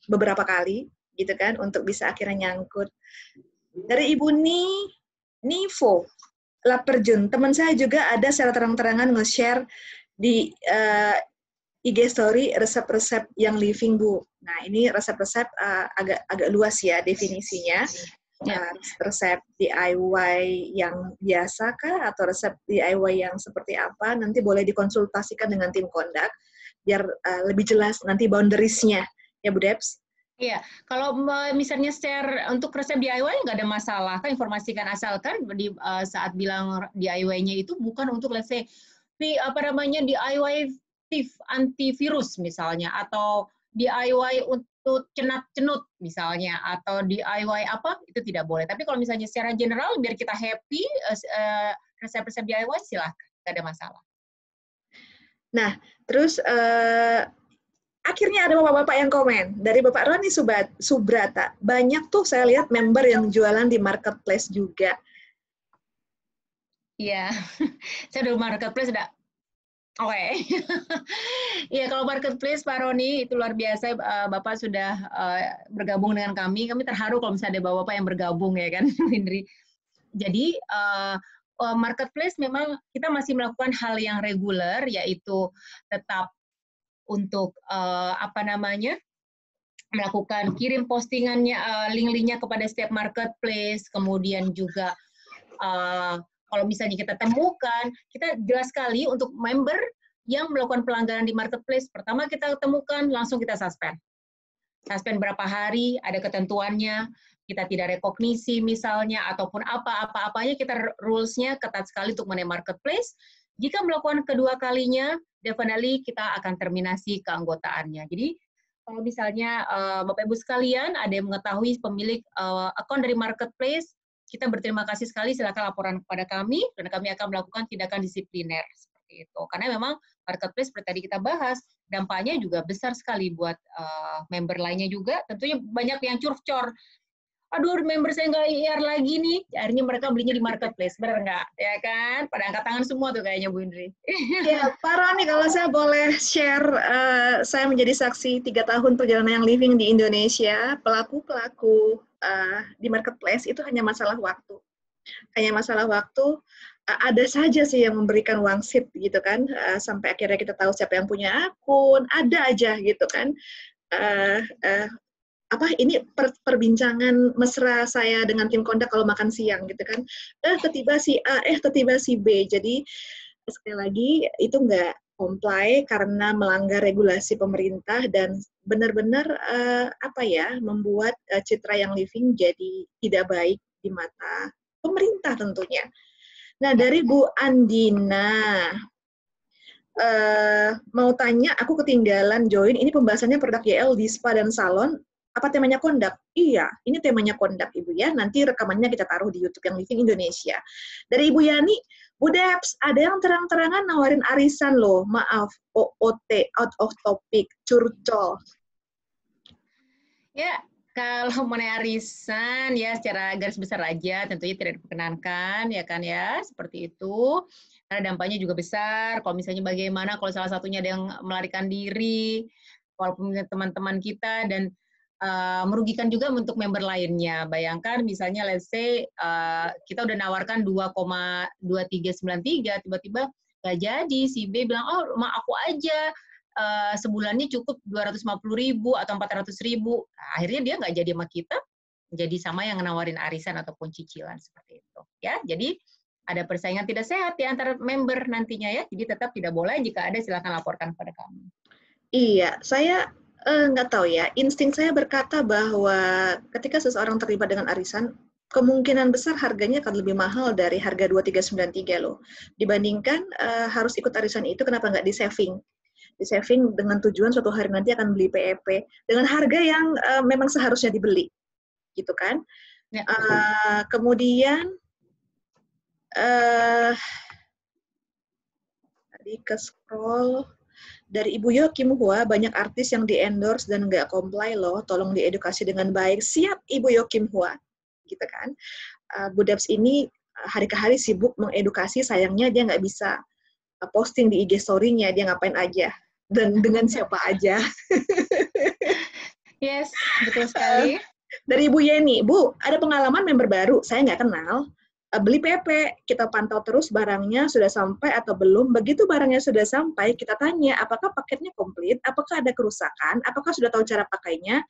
beberapa kali, gitu kan, untuk bisa akhirnya nyangkut. Dari Ibu Nivo, Laperjun, teman saya juga ada secara terang-terangan nge-share di IG story resep-resep yang living, Bu. Nah, ini resep-resep agak luas ya definisinya. Resep DIY yang biasa kah atau resep DIY yang seperti apa, nanti boleh dikonsultasikan dengan tim kondak biar lebih jelas nanti boundaries-nya ya Bu Debs. Iya, kalau misalnya share untuk resep DIY nggak ada masalah, kan informasikan, asalkan saat bilang DIY-nya itu bukan untuk let's say DIY antivirus misalnya, atau DIY untuk cenat-cenut misalnya, atau DIY apa, itu tidak boleh. Tapi kalau misalnya secara general biar kita happy, resep-resep DIY silahkan, nggak ada masalah. Nah, terus akhirnya ada bapak-bapak yang komen. Dari Bapak Roni Subrata, banyak tuh saya lihat member yang jualan di marketplace juga. Iya, saya udah marketplace udah. Oke. Iya, kalau marketplace Pak Roni itu luar biasa, Bapak sudah bergabung dengan kami. Kami terharu kalau misalnya ada Bapak yang bergabung ya kan, Indri. Jadi marketplace memang kita masih melakukan hal yang reguler, yaitu tetap untuk melakukan kirim postingannya, link-linknya kepada setiap marketplace, kemudian juga kalau misalnya kita temukan, kita jelas sekali untuk member yang melakukan pelanggaran di marketplace, pertama kita temukan, langsung kita suspend. Suspend berapa hari, ada ketentuannya, kita tidak rekognisi misalnya, ataupun apa-apanya, kita rules-nya ketat sekali untuk mengenai marketplace. Jika melakukan kedua kalinya, definitely kita akan terminasi keanggotaannya. Jadi, kalau misalnya Bapak Ibu sekalian ada yang mengetahui pemilik akun dari marketplace, kita berterima kasih sekali, silakan laporan kepada kami, dan kami akan melakukan tindakan disipliner seperti itu. Karena memang marketplace seperti tadi kita bahas, dampaknya juga besar sekali buat member lainnya juga. Tentunya banyak yang curcor. Aduh, member saya nggak IR lagi nih. Akhirnya mereka belinya di marketplace, benar nggak? Ya kan? Pada angkat tangan semua tuh kayaknya, Bu Indri. Ya, Pak Roni, kalau saya boleh share, saya menjadi saksi 3 tahun perjalanan yang living di Indonesia, pelaku-pelaku di marketplace itu hanya masalah waktu. Hanya masalah waktu, ada saja sih yang memberikan wangsit gitu kan, sampai akhirnya kita tahu siapa yang punya akun, ada aja gitu kan. Ini perbincangan mesra saya dengan tim kondak kalau makan siang gitu kan, ketiba si A, ketiba si B. Jadi sekali lagi itu nggak comply karena melanggar regulasi pemerintah dan benar-benar membuat citra yang living jadi tidak baik di mata pemerintah tentunya. Nah, dari Bu Andina, mau tanya, aku ketinggalan join, ini pembahasannya produk YL di spa dan salon, apa temanya kondak? Iya, ini temanya kondak Ibu ya, nanti rekamannya kita taruh di YouTube yang Living Indonesia. Dari Ibu Yani, Bu Debs, ada yang terang-terangan nawarin arisan loh, maaf, OOT, out of topic, curcol. Ya, kalau mengenai arisan ya secara garis besar aja tentunya tidak diperkenankan ya kan ya, seperti itu. Karena dampaknya juga besar. Kalau misalnya bagaimana kalau salah satunya ada yang melarikan diri, walaupun teman-teman kita, dan merugikan juga untuk member lainnya. Bayangkan misalnya let's say kita udah nawarkan 2,2393, tiba-tiba nggak jadi, si B bilang, oh rumah aku aja, sebulannya cukup 250.000 atau 400.000. Nah, akhirnya dia nggak jadi sama kita, jadi sama yang nawarin arisan ataupun cicilan seperti itu. Ya, jadi ada persaingan tidak sehat di antara member nantinya ya. Jadi tetap tidak boleh, jika ada silakan laporkan kepada kami. Iya, saya nggak tahu ya. Insting saya berkata bahwa ketika seseorang terlibat dengan arisan, kemungkinan besar harganya akan lebih mahal dari harga 2393 loh. Dibandingkan harus ikut arisan itu, kenapa nggak di-saving? Di-saving dengan tujuan suatu hari nanti akan beli PEP dengan harga yang memang seharusnya dibeli, gitu kan? Ya. Kemudian tadi ke scroll dari Ibu Yo Kim Hwa, banyak artis yang di-endorse dan nggak comply loh, tolong diedukasi dengan baik. Siap Ibu Yo Kim Hwa, gitu kan. Bu Debs ini hari ke hari sibuk mengedukasi, sayangnya dia nggak bisa posting di IG story-nya, dia ngapain aja, dan dengan siapa aja. Yes, betul sekali. Dari Ibu Yeni, Bu, ada pengalaman member baru, saya nggak kenal, beli PP, kita pantau terus barangnya sudah sampai atau belum. Begitu barangnya sudah sampai, kita tanya apakah paketnya komplit, apakah ada kerusakan, apakah sudah tahu cara pakainya,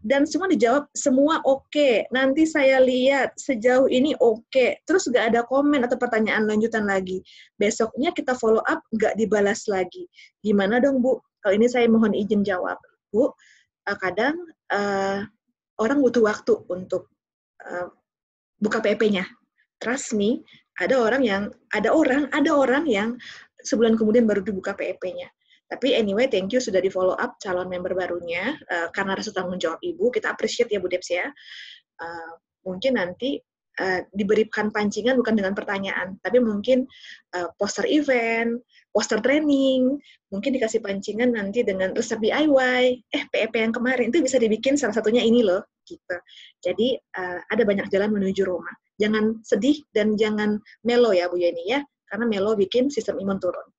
dan semua dijawab semua oke. Nanti saya lihat sejauh ini oke. Terus nggak ada komen atau pertanyaan lanjutan lagi. Besoknya kita follow up, nggak dibalas lagi. Gimana dong Bu? Kalau ini saya mohon izin jawab, Bu. Kadang orang butuh waktu untuk buka PP-nya. Trust me, ada orang yang sebulan kemudian baru dibuka PP-nya. Tapi anyway, thank you sudah di follow up calon member barunya, karena rasa tanggung jawab Ibu, kita appreciate ya Bu Debs ya. Mungkin nanti diberikan pancingan bukan dengan pertanyaan, tapi mungkin poster event, poster training, mungkin dikasih pancingan nanti dengan resep DIY, PEP yang kemarin itu bisa dibikin salah satunya ini loh, gitu. Jadi ada banyak jalan menuju Roma. Jangan sedih dan jangan melo ya Bu Yeni ya, karena melo bikin sistem imun turun.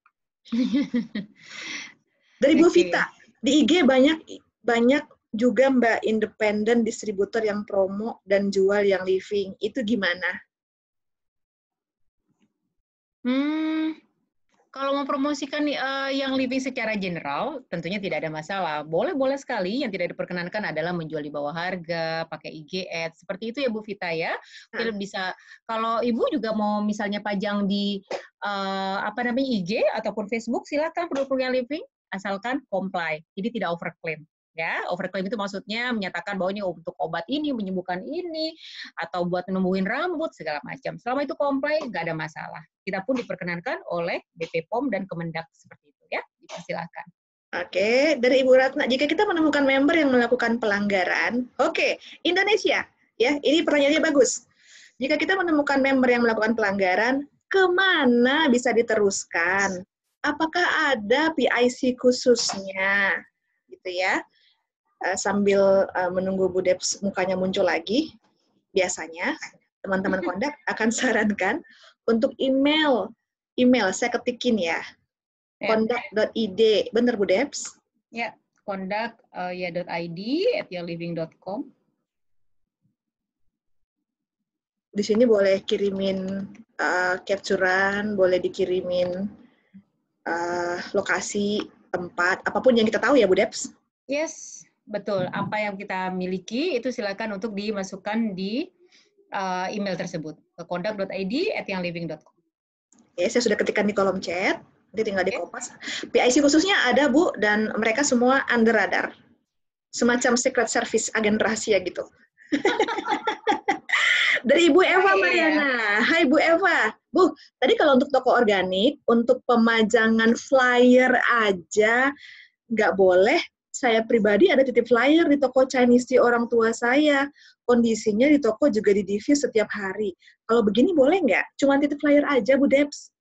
Dari Bu Vita, di IG banyak juga Mbak independen distributor yang promo dan jual yang living. Itu gimana? Kalau mempromosikan yang living secara general, tentunya tidak ada masalah. Boleh-boleh sekali. Yang tidak diperkenankan adalah menjual di bawah harga, pakai IG Ads. Seperti itu ya Bu Vita ya. Mungkin bisa, kalau Ibu juga mau misalnya pajang di IG ataupun Facebook, silakan produk-produk yang living, asalkan comply. Jadi tidak overclaim. Ya, overclaim itu maksudnya menyatakan bahwa ini untuk obat ini, menyembuhkan ini, atau buat numbuhin rambut, segala macam. Selama itu comply, nggak ada masalah. Kita pun diperkenankan oleh BP POM dan Kemendak seperti itu ya. Dipersilakan. Oke, dari Ibu Ratna, jika kita menemukan member yang melakukan pelanggaran, Indonesia, ya, ini pertanyaannya bagus. Jika kita menemukan member yang melakukan pelanggaran, kemana bisa diteruskan? Apakah ada PIC khususnya? Gitu ya. Sambil menunggu Bu Debs mukanya muncul lagi, biasanya teman-teman kondak akan sarankan untuk email saya ketikin ya, kondak.id, bener Bu Debs? Ya, kondak.id @yourliving.com. Di sini boleh kirimin capturean, boleh dikirimin lokasi, tempat, apapun yang kita tahu ya Bu Debs? Yes, betul. Apa yang kita miliki itu silakan untuk dimasukkan di email tersebut ke kondak.id @yourliving.com. Ya, saya sudah ketikkan di kolom chat, nanti tinggal dikopas. PIC khususnya ada Bu, dan mereka semua under radar. Semacam secret service, agen rahasia gitu. Dari Ibu Eva Mariana. Hai Bu Eva. Bu, tadi kalau untuk toko organik, untuk pemajangan flyer aja nggak boleh. Saya pribadi ada titip flyer di toko Chinese tea orang tua saya. Kondisinya di toko juga di-divis setiap hari. Kalau begini boleh nggak? Cuma titip flyer aja, Bu Debs.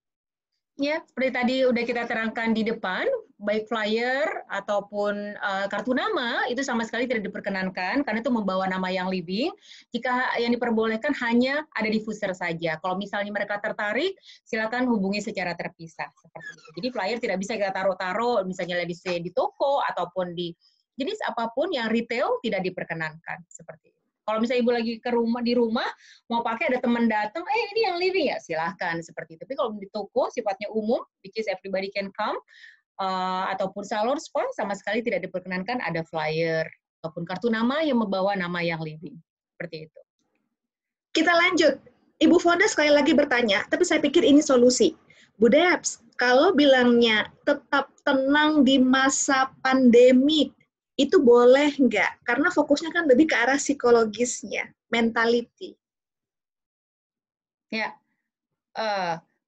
Ya, seperti tadi udah kita terangkan di depan, baik flyer ataupun kartu nama, itu sama sekali tidak diperkenankan, karena itu membawa nama yang living. Jika yang diperbolehkan hanya ada diffuser saja. Kalau misalnya mereka tertarik, silakan hubungi secara terpisah. Seperti itu. Jadi flyer tidak bisa kita taruh-taruh, misalnya di toko, ataupun di jenis apapun yang retail tidak diperkenankan. Seperti itu. Kalau misalnya Ibu lagi di rumah, mau pakai ada teman datang, ini yang living ya, silahkan seperti itu. Tapi kalau di toko sifatnya umum, which is everybody can come, ataupun salon spa sama sekali tidak diperkenankan ada flyer ataupun kartu nama yang membawa nama yang living. Seperti itu. Kita lanjut. Ibu Fonda sekali lagi bertanya, tapi saya pikir ini solusi. Bu Debs, kalau bilangnya tetap tenang di masa pandemi, itu boleh nggak? Karena fokusnya kan lebih ke arah psikologisnya, mentality. Ya,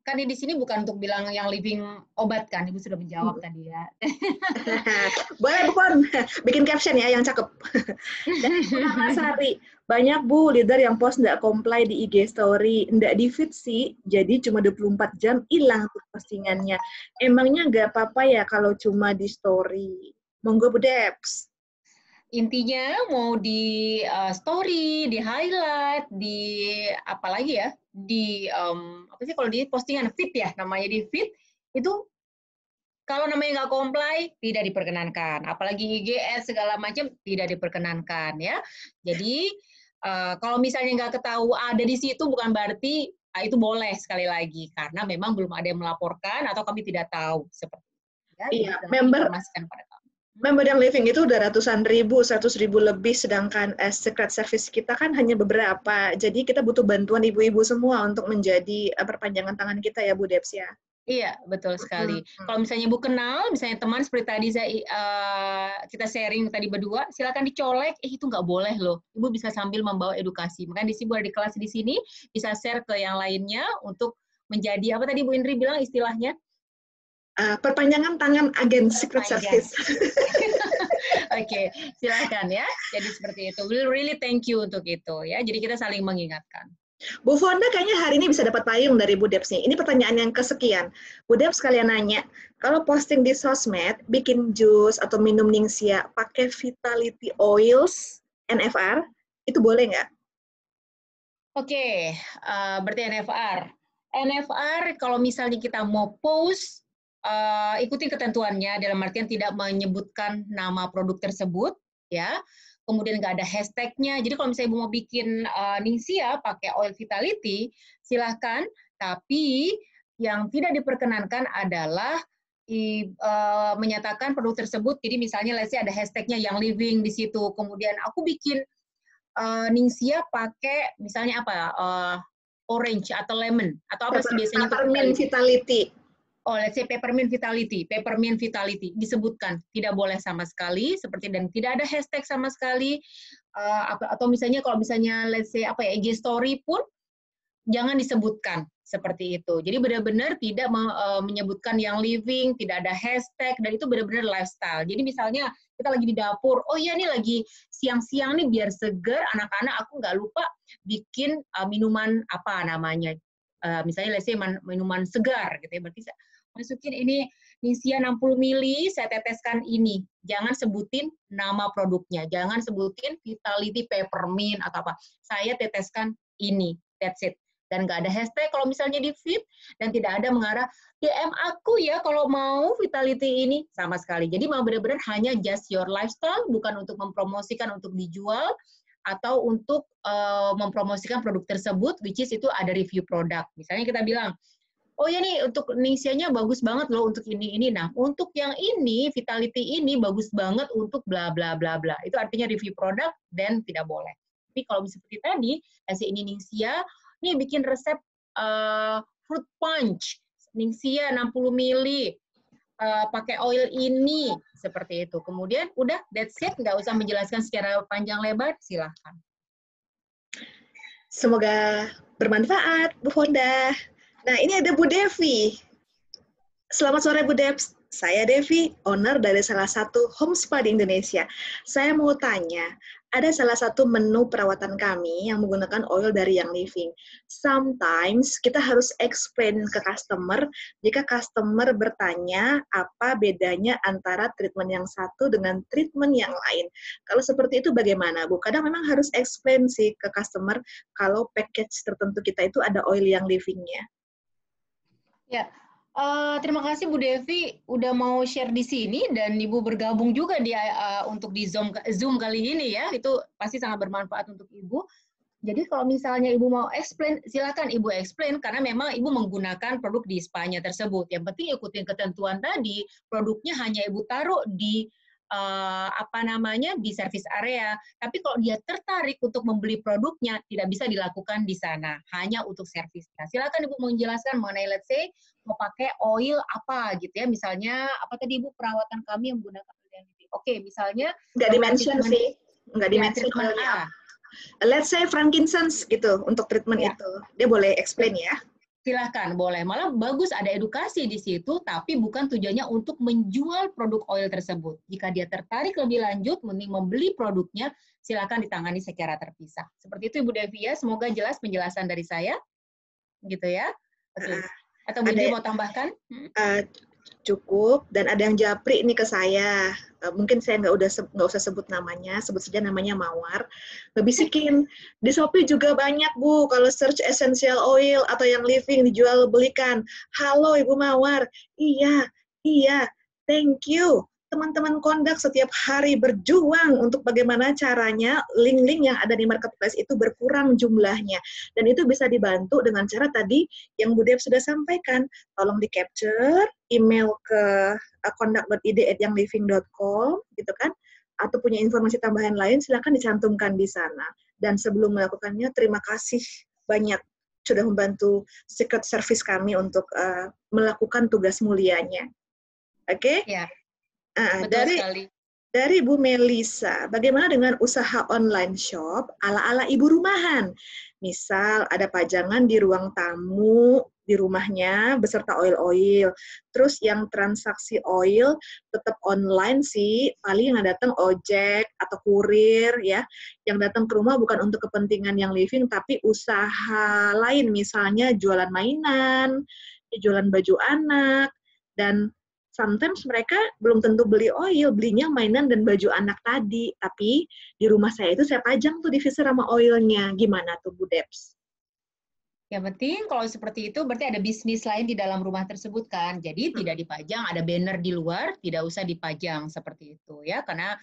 kan di sini bukan untuk bilang yang living obat kan, Ibu sudah menjawab tadi ya. Boleh Bu Pon, bikin caption ya yang cakep. Dan Mas Hari, banyak Bu leader yang post nggak comply di IG story, nggak di feed sih, jadi cuma 24 jam hilang tuh postingannya. Emangnya nggak apa-apa ya kalau cuma di story? Monggo Bu Debs. Intinya mau di story, di highlight, di apa lagi ya, di apa sih kalau di postingan feed ya, namanya di feed itu kalau namanya nggak comply tidak diperkenankan, apalagi IG segala macam tidak diperkenankan ya. Jadi kalau misalnya nggak ketahui ada di situ bukan berarti itu boleh sekali lagi karena memang belum ada yang melaporkan atau kami tidak tahu seperti itu. Ya, Iya, jadi member informasikan pada kami. Member yang living itu udah ratusan ribu, 100.000 lebih, sedangkan secret service kita kan hanya beberapa. Jadi kita butuh bantuan ibu-ibu semua untuk menjadi perpanjangan tangan kita ya Bu Debs ya. Iya, betul sekali. Kalau misalnya Ibu kenal, misalnya teman seperti tadi kita sharing tadi berdua, silakan dicolek, itu nggak boleh loh. Ibu bisa sambil membawa edukasi. Makanya di sini Bu ada di kelas di sini, bisa share ke yang lainnya untuk menjadi, apa tadi Bu Indri bilang istilahnya? Perpanjangan tangan agen secret service. Oke, silakan ya. Jadi seperti itu. We'll really thank you untuk itu ya. Jadi kita saling mengingatkan. Bu Fonda kayaknya hari ini bisa dapat payung dari Bu Debs nih. Ini pertanyaan yang kesekian. Bu Debs sekalian nanya, kalau posting di sosmed, bikin jus atau minum Ningxia pakai Vitality Oils, NFR, itu boleh nggak? Oke, berarti NFR. NFR kalau misalnya kita mau post, ikuti ketentuannya dalam artian tidak menyebutkan nama produk tersebut, ya. Kemudian nggak ada hashtagnya. Jadi kalau misalnya Ibu mau bikin Ningxia pakai oil Vitality, silahkan. Tapi yang tidak diperkenankan adalah menyatakan produk tersebut. Jadi misalnya let's say ada hashtagnya yang living di situ. Kemudian aku bikin Ningxia pakai misalnya apa? Orange atau lemon atau apa sih biasanya Peppermint Vitality. Oh, let's say peppermint vitality disebutkan tidak boleh sama sekali seperti dan tidak ada hashtag sama sekali atau misalnya kalau misalnya let's say apa ya IG story pun jangan disebutkan seperti itu. Jadi benar-benar tidak menyebutkan yang living, tidak ada hashtag dan itu benar-benar lifestyle. Jadi misalnya kita lagi di dapur, oh iya nih lagi siang-siang nih biar seger anak-anak aku nggak lupa bikin minuman apa namanya. Misalnya let's say minuman segar gitu ya. Berarti masukin ini Ningxia 60 ml, saya teteskan ini. Jangan sebutin nama produknya. Jangan sebutin Vitality Peppermint atau apa. Saya teteskan ini. That's it. Dan nggak ada hashtag kalau misalnya di feed, dan tidak ada mengarah, DM aku ya kalau mau Vitality ini. Sama sekali. Jadi mau benar-benar hanya just your lifestyle, bukan untuk mempromosikan untuk dijual, atau untuk mempromosikan produk tersebut, which is itu ada review produk. Misalnya kita bilang, oh ya nih untuk Ningxia-nya bagus banget loh untuk ini. Nah, untuk yang ini Vitality ini bagus banget untuk bla bla bla bla. Itu artinya review produk dan tidak boleh. Tapi kalau seperti tadi, kasih ini Ningxia, nih bikin resep fruit punch Ningxia 60 ml pakai oil ini seperti itu. Kemudian udah that's it, nggak usah menjelaskan secara panjang lebar, silahkan. Semoga bermanfaat, Bu Fonda. Nah, ini ada Bu Devi. Selamat sore, Bu Debs. Saya Devi, owner dari salah satu home spa di Indonesia. Saya mau tanya, ada salah satu menu perawatan kami yang menggunakan oil dari Yang Living. Sometimes kita harus explain ke customer jika customer bertanya apa bedanya antara treatment yang satu dengan treatment yang lain. Kalau seperti itu bagaimana, Bu? Kadang memang harus explain sih ke customer kalau package tertentu kita itu ada oil Yang Living-nya. Ya, terima kasih Bu Devi udah mau share di sini dan Ibu bergabung juga di untuk di Zoom kali ini ya. Itu pasti sangat bermanfaat untuk Ibu. Jadi kalau misalnya Ibu mau explain, silakan Ibu explain karena memang Ibu menggunakan produk di spa-nya tersebut. Yang penting ikutin ketentuan tadi, produknya hanya Ibu taruh di di service area. Tapi kalau dia tertarik untuk membeli produknya, tidak bisa dilakukan di sana, hanya untuk servisnya. Silakan Ibu menjelaskan mengenai let's say mau pakai oil apa gitu ya. Misalnya apa tadi Ibu perawatan kami yang menggunakan oil. Oke, misalnya Nggak di-mention sih, nggak ya di-mention treatment oilnya A. apa. Let's say frankincense gitu untuk treatment Ya, itu. Dia boleh explain ya. silahkan, boleh. Malah bagus ada edukasi di situ, tapi bukan tujuannya untuk menjual produk oil tersebut. Jika dia tertarik lebih lanjut, mending membeli produknya, silakan ditangani secara terpisah. Seperti itu Ibu Devi ya, semoga jelas penjelasan dari saya. Gitu ya. Oke. Atau Bu Ada Indri mau tambahkan? cukup, dan ada yang japri ini ke saya. Mungkin saya nggak usah sebut namanya, sebut saja namanya Mawar. Ngebisikin, di Shopee juga banyak Bu, kalau search essential oil atau yang living dijual belikan. Halo Ibu Mawar, iya, thank you. Teman-teman kondak setiap hari berjuang untuk bagaimana caranya link-link yang ada di marketplace itu berkurang jumlahnya. Dan itu bisa dibantu dengan cara tadi yang Bu Dep sudah sampaikan. Tolong di-capture, email ke conduct.id@yangliving.com gitu kan, atau punya informasi tambahan lain silakan dicantumkan di sana. Dan sebelum melakukannya, terima kasih banyak sudah membantu Secret Service kami untuk melakukan tugas mulianya. Oke? Ya, betul sekali. Dari Bu Melisa, bagaimana dengan usaha online shop ala-ala ibu rumahan? Misal ada pajangan di ruang tamu di rumahnya beserta oil-oil. Terus yang transaksi oil tetap online sih, paling yang datang ojek atau kurir ya. Yang datang ke rumah bukan untuk kepentingan yang living, tapi usaha lain, misalnya jualan mainan, jualan baju anak, dan sometimes mereka belum tentu beli oil, belinya mainan dan baju anak tadi. Tapi di rumah saya itu saya pajang tuh diffuser sama oilnya. Gimana tuh Bu Debs? Yang penting kalau seperti itu berarti ada bisnis lain di dalam rumah tersebut kan. Jadi tidak dipajang, ada banner di luar, tidak usah dipajang seperti itu ya. Karena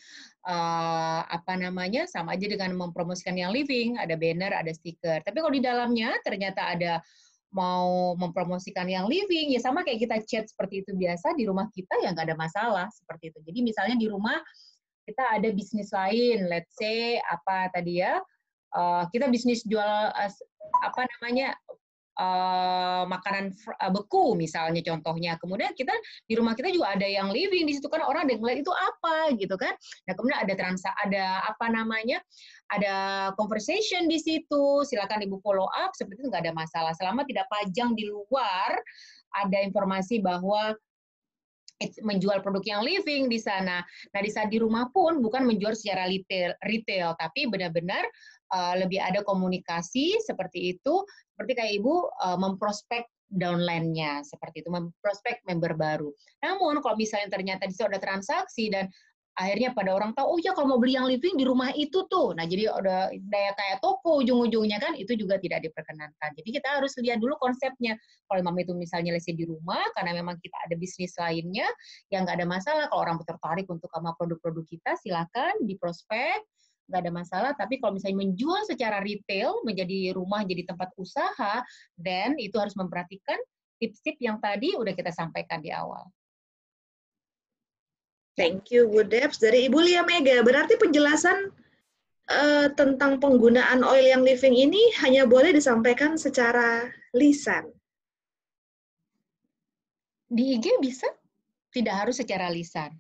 sama aja dengan mempromosikan yang living, ada banner, ada stiker. Tapi kalau di dalamnya ternyata ada mau mempromosikan yang living, ya sama kayak kita chat seperti itu biasa di rumah kita ya nggak ada masalah seperti itu. Jadi misalnya di rumah kita ada bisnis lain, let's say apa tadi ya, kita bisnis jual makanan beku misalnya contohnya. Kemudian kita di rumah kita juga ada yang living di situ kan orang ada yang ngeliat itu apa gitu kan. Nah, kemudian ada conversation di situ. Silakan Ibu follow up seperti itu nggak ada masalah selama tidak pajang di luar ada informasi bahwa menjual produk yang living di sana. Nah, di saat di rumah pun bukan menjual secara retail tapi benar-benar lebih ada komunikasi seperti itu, seperti kayak Ibu memprospek downline-nya seperti itu, memprospek member baru. Namun kalau misalnya ternyata di situ ada transaksi dan akhirnya pada orang tahu, oh ya kalau mau beli yang living di rumah itu tuh. Nah, jadi udah daya kayak toko ujung-ujungnya kan itu juga tidak diperkenankan. Jadi kita harus lihat dulu konsepnya. Kalau memang itu misalnya lesnya di rumah, karena memang kita ada bisnis lainnya, yang nggak ada masalah. Kalau orang tertarik untuk sama produk-produk kita, silakan di prospek, nggak ada masalah. Tapi kalau misalnya menjual secara retail, menjadi rumah, jadi tempat usaha, dan itu harus memperhatikan tips-tips yang tadi udah kita sampaikan di awal. Thank you, Bu Debs. Dari Ibu Lia Mega, berarti penjelasan tentang penggunaan oil yang living ini hanya boleh disampaikan secara lisan. Di IG bisa, tidak harus secara lisan.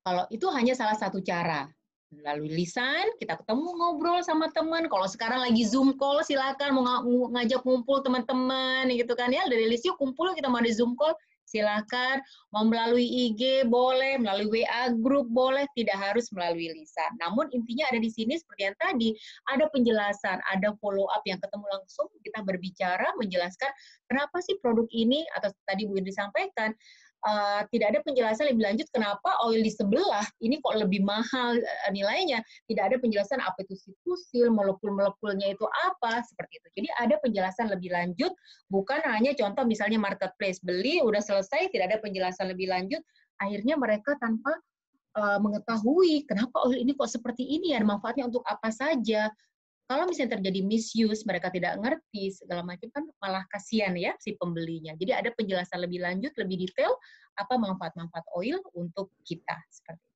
Kalau itu hanya salah satu cara. Lalu lisan, kita ketemu ngobrol sama teman. Kalau sekarang lagi Zoom call, silakan mau ngajak ngumpul teman-teman gitu kan ya. Dari list yuk kumpul kita mau ada Zoom call, silakan. Mau melalui IG boleh, melalui WA group boleh, tidak harus melalui lisan. Namun intinya ada di sini seperti yang tadi, ada penjelasan, ada follow up yang ketemu langsung, kita berbicara, menjelaskan kenapa sih produk ini, atau tadi Bu Indri sampaikan, tidak ada penjelasan lebih lanjut kenapa oil di sebelah ini kok lebih mahal nilainya. Tidak ada penjelasan apa itu sikusil, molekul-molekulnya itu apa, seperti itu. Jadi ada penjelasan lebih lanjut, bukan hanya contoh misalnya marketplace, beli, udah selesai, tidak ada penjelasan lebih lanjut, akhirnya mereka tanpa mengetahui kenapa oil ini kok seperti ini ya, manfaatnya untuk apa saja. Kalau misalnya terjadi misuse, mereka tidak ngerti segala macam, kan malah kasihan ya si pembelinya. Jadi ada penjelasan lebih lanjut, lebih detail apa manfaat-manfaat oil untuk kita seperti itu.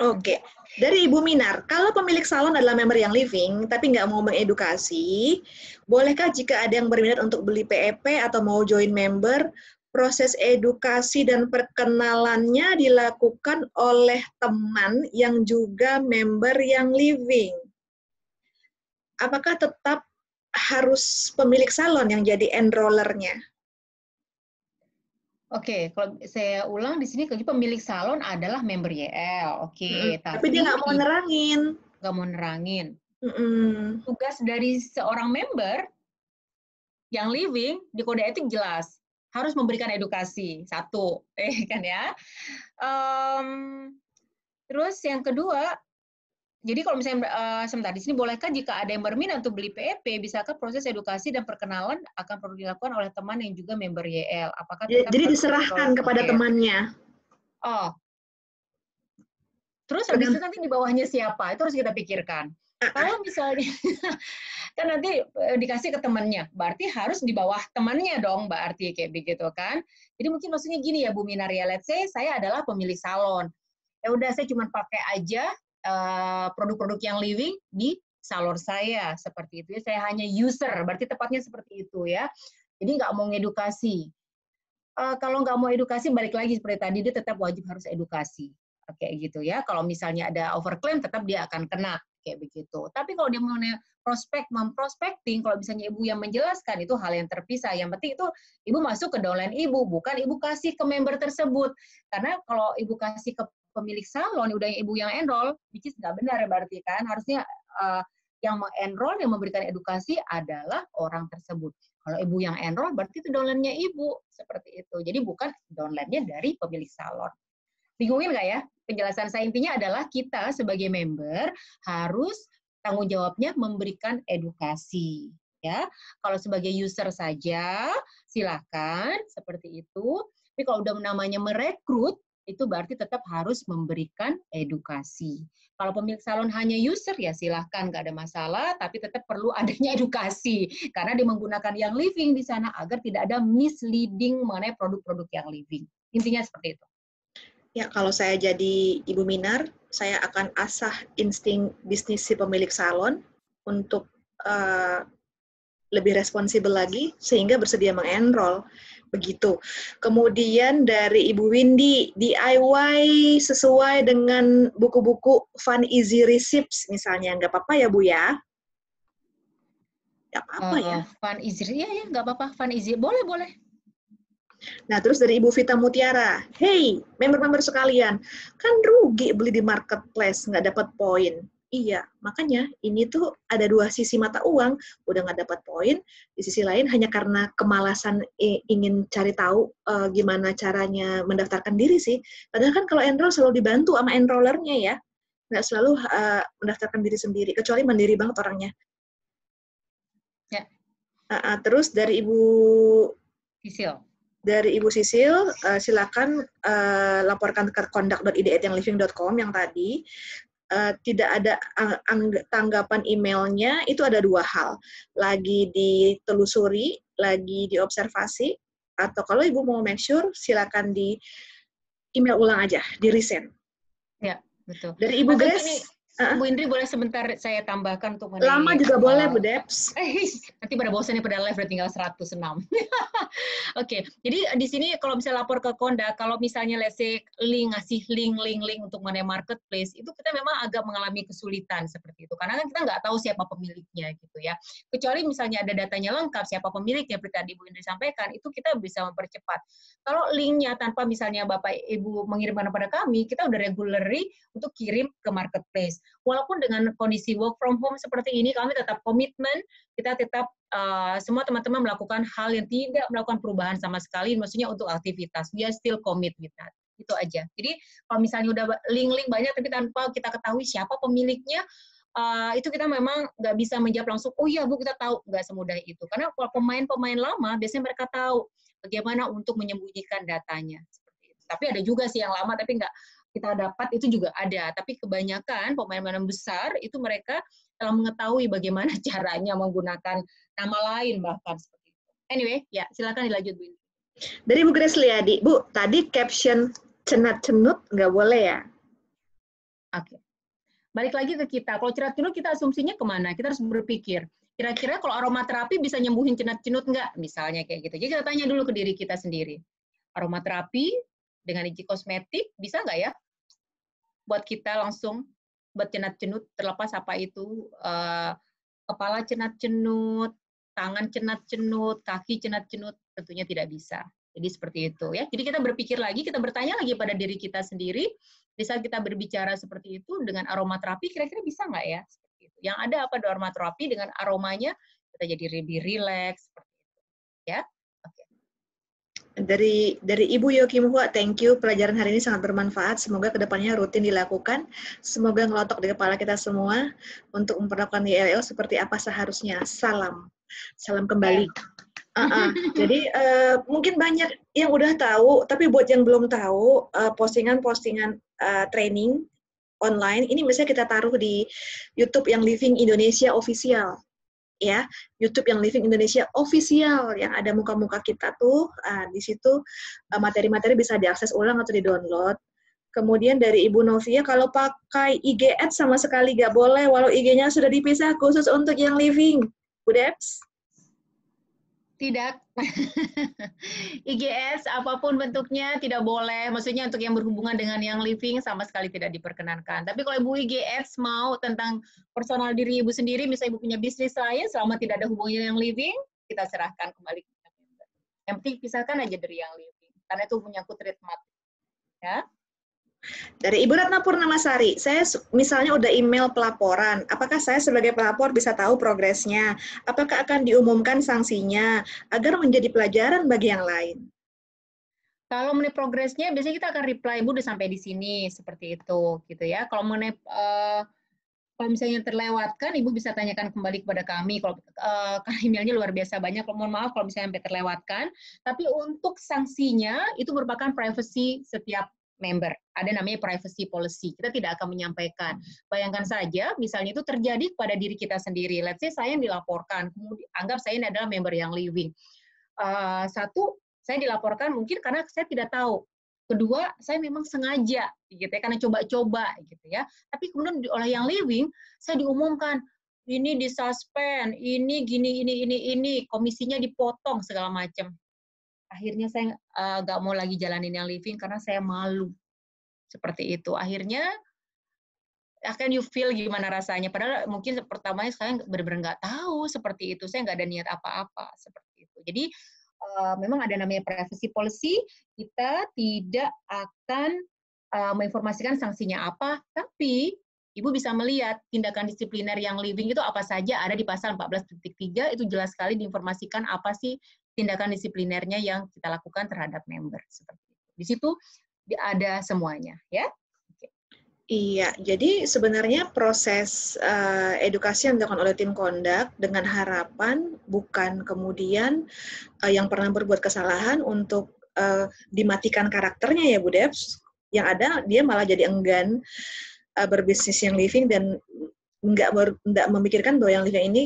Oke, dari Ibu Minar, kalau pemilik salon adalah member yang living, tapi nggak mau mengedukasi, bolehkah jika ada yang berminat untuk beli PEP atau mau join member, proses edukasi dan perkenalannya dilakukan oleh teman yang juga member yang living? Apakah tetap harus pemilik salon yang jadi enrollernya? Oke, kalau saya ulang di sini, pemilik salon adalah member YL. Oke, Tapi dia nggak mau nerangin. nggak mau nerangin. Mm-mm. Tugas dari seorang member yang living di kode etik jelas harus memberikan edukasi satu, kan ya. Terus yang kedua, jadi kalau misalnya sebentar di sini, bolehkah jika ada yang berminat untuk beli PEP, bisakah proses edukasi dan perkenalan akan perlu dilakukan oleh teman yang juga member YL? Apakah tetap Jadi harus diserahkan kepada temannya. Oh, terus habis itu nanti di bawahnya siapa? Itu harus kita pikirkan. Kalau misalnya kan nanti dikasih ke temannya, berarti harus di bawah temannya dong, berarti kayak begitu kan. Jadi mungkin maksudnya gini ya Bu Minaria, let's say saya adalah pemilik salon. Ya udah, saya cuma pakai aja produk-produk yang living di salon saya seperti itu ya. Saya hanya user, berarti tepatnya seperti itu ya. Jadi nggak mau ngedukasi. Kalau nggak mau edukasi, balik lagi seperti tadi, dia tetap wajib harus edukasi. Kayak gitu ya. Kalau misalnya ada overclaim, tetap dia akan kena kayak begitu. Tapi kalau dia mau memprospecting, kalau misalnya ibu yang menjelaskan, itu hal yang terpisah. Yang penting itu ibu masuk ke downline ibu, bukan ibu kasih ke member tersebut. Karena kalau ibu kasih ke pemilik salon, udah ibu yang enroll, which is nggak benar berarti kan. Harusnya yang mengenroll, yang memberikan edukasi adalah orang tersebut. Kalau ibu yang enroll, berarti itu downline-nya ibu. Seperti itu. Jadi bukan downline-nya dari pemilik salon. Bingungin nggak ya? Penjelasan saya intinya adalah kita sebagai member harus tanggung jawabnya memberikan edukasi. Ya, kalau sebagai user saja silakan seperti itu. Tapi kalau udah namanya merekrut, itu berarti tetap harus memberikan edukasi. Kalau pemilik salon hanya user ya silahkan, nggak ada masalah, tapi tetap perlu adanya edukasi karena dia menggunakan yang living di sana agar tidak ada misleading mengenai produk-produk yang living. Intinya seperti itu. Ya, kalau saya jadi Ibu Minar, saya akan asah insting bisnis si pemilik salon untuk lebih responsibel lagi, sehingga bersedia mengenroll. Begitu. Kemudian dari Ibu Windy, DIY sesuai dengan buku-buku Fun Easy Receipts, misalnya. Nggak apa-apa ya, Bu ya? Nggak apa-apa ya? Fun Easy, ya nggak apa-apa. Fun Easy, boleh. Nah, terus dari Ibu Vita Mutiara, hey, member-member sekalian, kan rugi beli di marketplace, nggak dapat poin. Iya, makanya ini tuh ada dua sisi mata uang, udah nggak dapat poin, di sisi lain hanya karena kemalasan ingin cari tahu gimana caranya mendaftarkan diri sih. Padahal kan kalau enroll selalu dibantu sama enrollernya ya, nggak selalu mendaftarkan diri sendiri, kecuali mandiri banget orangnya. Ya. Terus dari Ibu Sisil. Dari Ibu Sisil, silakan laporkan ke conduct.id@yangliving.com yang tadi. Tidak ada tanggapan emailnya, itu ada dua hal. Lagi ditelusuri, lagi diobservasi, atau kalau Ibu mau make sure, silakan di email ulang aja, di resend. Ya, betul. Dari Ibu Grace. Bu Indri, boleh sebentar saya tambahkan untuk lama juga boleh, Bu Debs. Nanti pada bosannya pada live udah tinggal 106. Oke, jadi di sini kalau misalnya lapor ke Konda, kalau misalnya let's say ngasih link untuk mengenai marketplace, itu kita memang agak mengalami kesulitan seperti itu. Karena kan kita nggak tahu siapa pemiliknya gitu ya. Kecuali misalnya ada datanya lengkap, siapa pemiliknya, seperti tadi Bu Indri sampaikan, itu kita bisa mempercepat. Kalau linknya tanpa misalnya Bapak Ibu mengirimkan kepada kami, kita udah regularly untuk kirim ke marketplace. Walaupun dengan kondisi work from home seperti ini, kami tetap komitmen, kita tetap semua teman-teman melakukan hal yang tidak melakukan perubahan sama sekali, maksudnya untuk aktivitas. We are still commit with that. Itu aja. Jadi kalau misalnya udah link-link banyak, tapi tanpa kita ketahui siapa pemiliknya, itu kita memang nggak bisa menjawab langsung, oh iya Bu, kita tahu. Nggak semudah itu. Karena kalau pemain-pemain lama, biasanya mereka tahu bagaimana untuk menyembunyikan datanya. Seperti itu. Tapi ada juga sih yang lama, tapi nggak kita dapat, itu juga ada. Tapi kebanyakan pemain-pemain besar itu mereka setelah mengetahui bagaimana caranya menggunakan nama lain bahkan seperti itu. Anyway, ya silakan dilanjut Bu. Dari Bu Grace Liadi, Bu, tadi caption cenat-cenut nggak boleh ya? Oke. Balik lagi ke kita. Kalau cenat-cenut kita asumsinya kemana? Kita harus berpikir. Kira-kira kalau aromaterapi bisa nyembuhin cenat-cenut nggak? Misalnya kayak gitu. Jadi kita tanya dulu ke diri kita sendiri. Aromaterapi dengan izin kosmetik bisa nggak ya? Buat kita langsung buat cenat-cenut, terlepas apa itu kepala cenat-cenut, tangan cenat-cenut, kaki cenat-cenut, tentunya tidak bisa. Jadi seperti itu ya. Jadi kita berpikir lagi, kita bertanya lagi pada diri kita sendiri. Di saat kita berbicara seperti itu dengan aromaterapi, kira-kira bisa nggak ya? Seperti itu. Yang ada apa aromaterapi dengan aromanya kita jadi lebih rileks seperti itu. Ya. Oke. Dari Ibu Yo Kim Hwa, thank you. Pelajaran hari ini sangat bermanfaat. Semoga kedepannya rutin dilakukan. Semoga ngelotok di kepala kita semua untuk memperlakukan YLO seperti apa seharusnya. Salam kembali. Jadi mungkin banyak yang udah tahu, tapi buat yang belum tahu, postingan-postingan training online ini misalnya kita taruh di YouTube yang Living Indonesia Official. Ya, YouTube yang Living Indonesia Official yang ada muka-muka kita tuh, di situ materi-materi bisa diakses ulang atau di-download. Kemudian dari Ibu Novia, kalau pakai IG Ads sama sekali nggak boleh, walau IG-nya sudah dipisah khusus untuk yang Living. Bu Debs? Tidak. IGS apapun bentuknya tidak boleh. Maksudnya untuk yang berhubungan dengan yang living sama sekali tidak diperkenankan. Tapi kalau Ibu IGS mau tentang personal diri Ibu sendiri, misalnya Ibu punya bisnis lain, selama tidak ada hubungannya yang living, kita serahkan kembali ke member. Yang penting pisahkan aja dari yang living. Karena itu menyangkut trademark. Ya. Dari Ibu Ratna Purnamasari, saya misalnya udah email pelaporan, apakah saya sebagai pelapor bisa tahu progresnya? Apakah akan diumumkan sanksinya agar menjadi pelajaran bagi yang lain? Kalau mengenai progresnya, biasanya kita akan reply, Bu udah sampai di sini, seperti itu, gitu ya. Kalau mengenai kalau misalnya terlewatkan, Ibu bisa tanyakan kembali kepada kami. Kalau karena emailnya luar biasa banyak, mohon maaf kalau misalnya sampai terlewatkan. Tapi untuk sanksinya itu merupakan privacy setiap member. Ada namanya privacy policy. Kita tidak akan menyampaikan. Bayangkan saja, misalnya itu terjadi pada diri kita sendiri. Let's say saya yang dilaporkan, kemudian anggap saya ini adalah member yang living. Satu, saya dilaporkan mungkin karena saya tidak tahu. Kedua, saya memang sengaja, gitu ya, karena coba-coba, gitu ya. Tapi kemudian oleh yang living, saya diumumkan ini disuspend, ini gini, ini, komisinya dipotong segala macam. Akhirnya saya nggak mau lagi jalanin yang living karena saya malu. Seperti itu. Akhirnya, akan you feel gimana rasanya. Padahal mungkin pertamanya saya benar-benar nggak tahu seperti itu. Saya nggak ada niat apa-apa seperti itu. Jadi, memang ada namanya privacy policy, kita tidak akan menginformasikan sanksinya apa, tapi Ibu bisa melihat tindakan disipliner yang living itu apa saja ada di pasal 14.3, itu jelas sekali diinformasikan apa sih tindakan disiplinernya yang kita lakukan terhadap member. Seperti itu. Di situ ada semuanya, ya. Iya, jadi sebenarnya proses edukasi yang dilakukan oleh tim kondak dengan harapan bukan kemudian yang pernah berbuat kesalahan untuk dimatikan karakternya ya Bu Debs. Yang ada dia malah jadi enggan berbisnis yang living dan nggak memikirkan bahwa yang living ini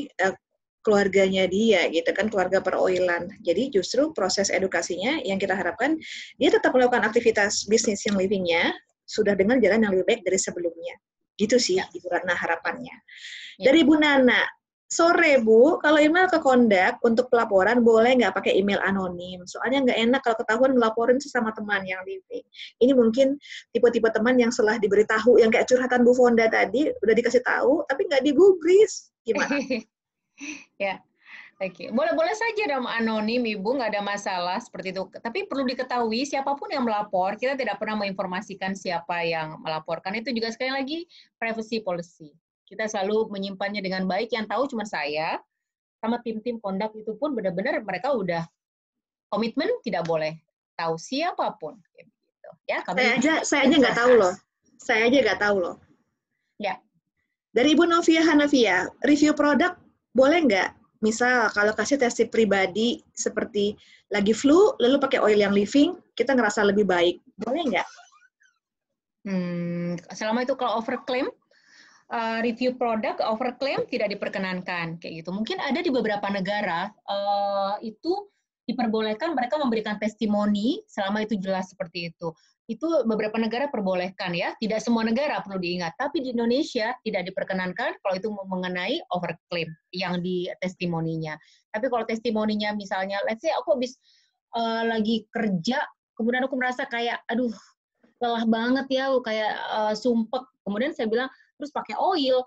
keluarganya dia gitu kan, keluarga peroilan. Jadi justru proses edukasinya yang kita harapkan dia tetap melakukan aktivitas bisnis yang livingnya sudah dengan jalan yang lebih baik dari sebelumnya. Gitu sih, ya. Ibu Ratna harapannya. Ya. Dari Bu Nana, sore Bu, kalau email ke kondak untuk pelaporan boleh nggak pakai email anonim? Soalnya nggak enak kalau ketahuan ngelaporin sesama teman yang living. Ini mungkin tipe-tipe teman yang setelah diberitahu, yang kayak curhatan Bu Fonda tadi, udah dikasih tahu, tapi nggak digubris. Gimana? Ya. Oke, boleh-boleh saja dong anonim, Ibu, nggak ada masalah seperti itu. Tapi perlu diketahui, siapapun yang melapor, kita tidak pernah menginformasikan siapa yang melaporkan. Itu juga sekali lagi privacy policy. Kita selalu menyimpannya dengan baik, yang tahu cuma saya, sama tim-tim kondak itu pun benar-benar mereka udah komitmen tidak boleh tahu siapapun. Gitu. Ya, saya aja nggak tahu loh. Saya aja nggak tahu loh. Ya. Dari Ibu Novia Hanafia, review produk boleh nggak? Misal kalau kasih testimoni pribadi seperti lagi flu, lalu pakai oil yang living, kita ngerasa lebih baik. Boleh nggak? Selama itu kalau overclaim, review produk, overclaim tidak diperkenankan, kayak gitu. Mungkin ada di beberapa negara itu diperbolehkan mereka memberikan testimoni selama itu jelas seperti itu. Itu beberapa negara perbolehkan ya, tidak semua negara perlu diingat. Tapi di Indonesia tidak diperkenankan kalau itu mengenai overclaim yang di testimoninya. Tapi kalau testimoninya misalnya, let's say aku habis lagi kerja, kemudian aku merasa kayak, aduh, lelah banget ya, kayak sumpek. Kemudian saya bilang, terus pakai oil,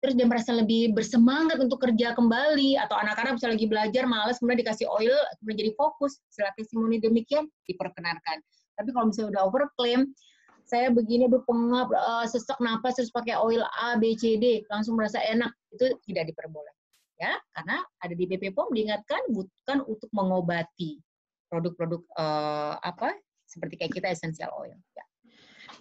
terus dia merasa lebih bersemangat untuk kerja kembali, atau anak-anak bisa lagi belajar, malas, kemudian dikasih oil, menjadi fokus. Setelah testimoni demikian, diperkenankan. Tapi kalau misalnya udah overclaim, saya begini, pengap, sesak napas, terus pakai oil A, B, C, D, langsung merasa enak, itu tidak diperbolehkan. Ya, karena ada di BP POM diingatkan bukan untuk mengobati produk-produk seperti kayak kita essential oil. Ya.